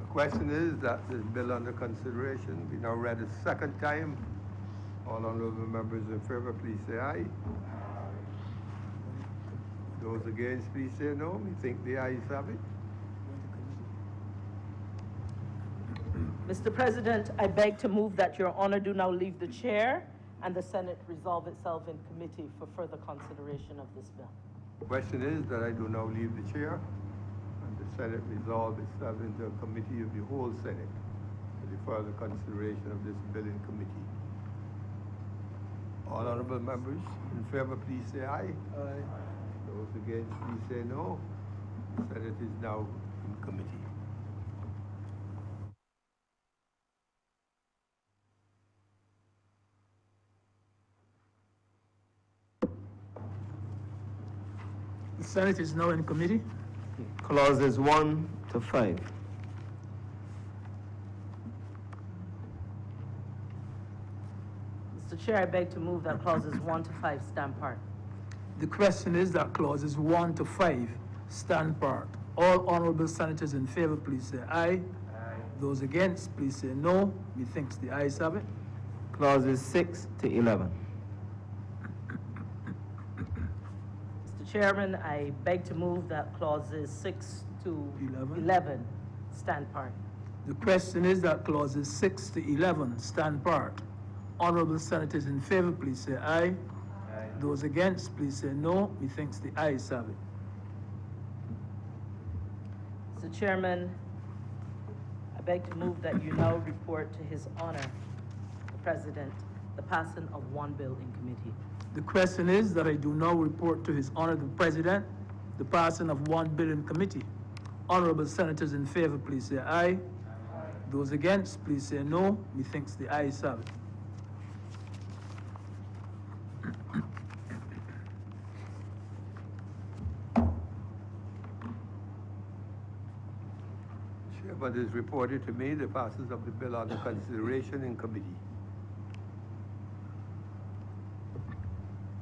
The question is that this bill under consideration be now read a second time. All honorable members in favor, please say aye. Those against, please say no. We think the ayes have it. Mr. President, I beg to move that Your Honor do now leave the chair and the Senate resolve itself in committee for further consideration of this bill. The question is that I do now leave the chair and the Senate resolve itself into a committee of the whole Senate for the further consideration of this bill in committee. All honorable members in favor, please say aye. Aye. Those against, please say no. The Senate is now in committee. The Senate is now in committee. Clauses 1 to 5. Mr. Chair, I beg to move that clauses 1 to 5 stand part. The question is that clauses 1 to 5 stand part. All honorable senators in favor, please say aye. Aye. Those against, please say no. Methinks the ayes have it. Clauses 6 to 11. Mr. Chairman, I beg to move that clauses 6 to 11 stand part. The question is that clauses 6 to 11 stand part. Honorable senators in favor, please say aye. Aye. Those against, please say no. Methinks the ayes have it. Mr. Chairman, I beg to move that you now report to His Honor, the President, the passing of one bill in committee. The question is that I do now report to His Honor the President the passing of one bill in committee. Honorable senators in favor, please say aye. Aye. Those against, please say no. Methinks the ayes have it. Chairman is reported to me the passage of the bill under consideration in committee.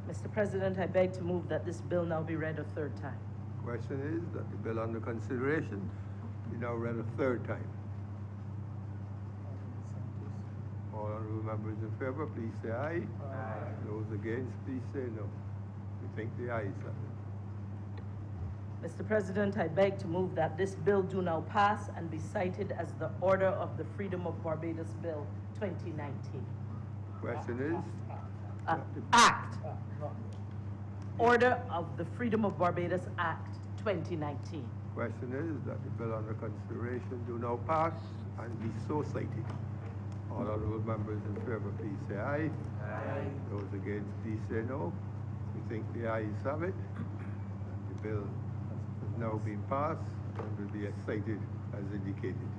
Mr. President, I beg to move that this bill now be read a third time. Question is that the bill under consideration be now read a third time. All honorable members in favor, please say aye. Aye. Those against, please say no. We think the ayes have it. Mr. President, I beg to move that this bill do now pass and be cited as the Order of the Freedom of Barbados Bill 2019. Question is? Act. Order of the Freedom of Barbados Act 2019. Question is that the bill under consideration do now pass and be so cited. All honourable members in favour, please say aye. Aye. Those against, please say no. We think the ayes have it. The bill has now been passed and will be cited as indicated.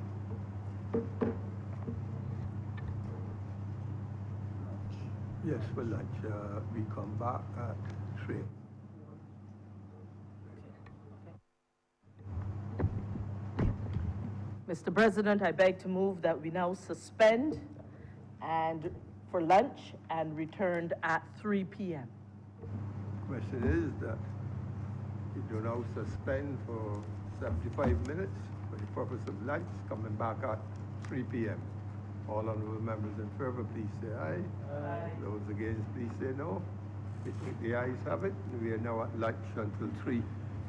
Yes, for lunch. We come back at 3. Mr. President, I beg to move that we now suspend and for lunch and returned at 3 p.m. Question is that you do now suspend for 75 minutes for the purpose of lunch, coming back at 3 p.m. All honourable members in favour, please say aye. Aye. Those against, please say no. We think the ayes have it. We are now at lunch until 3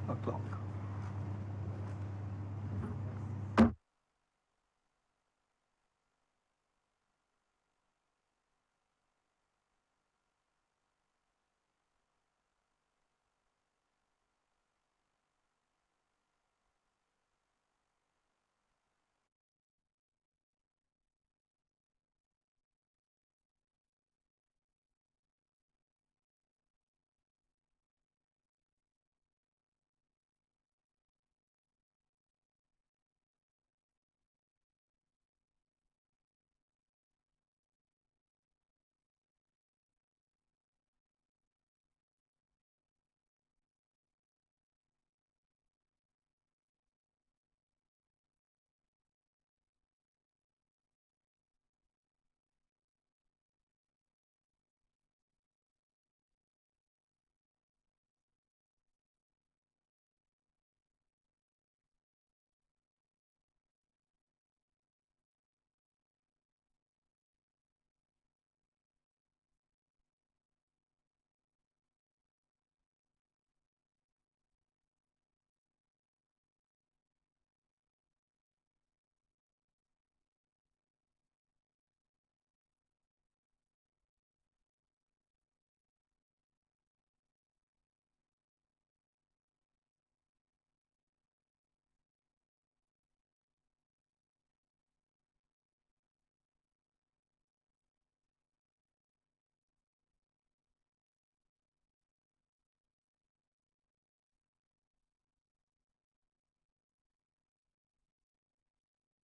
o'clock.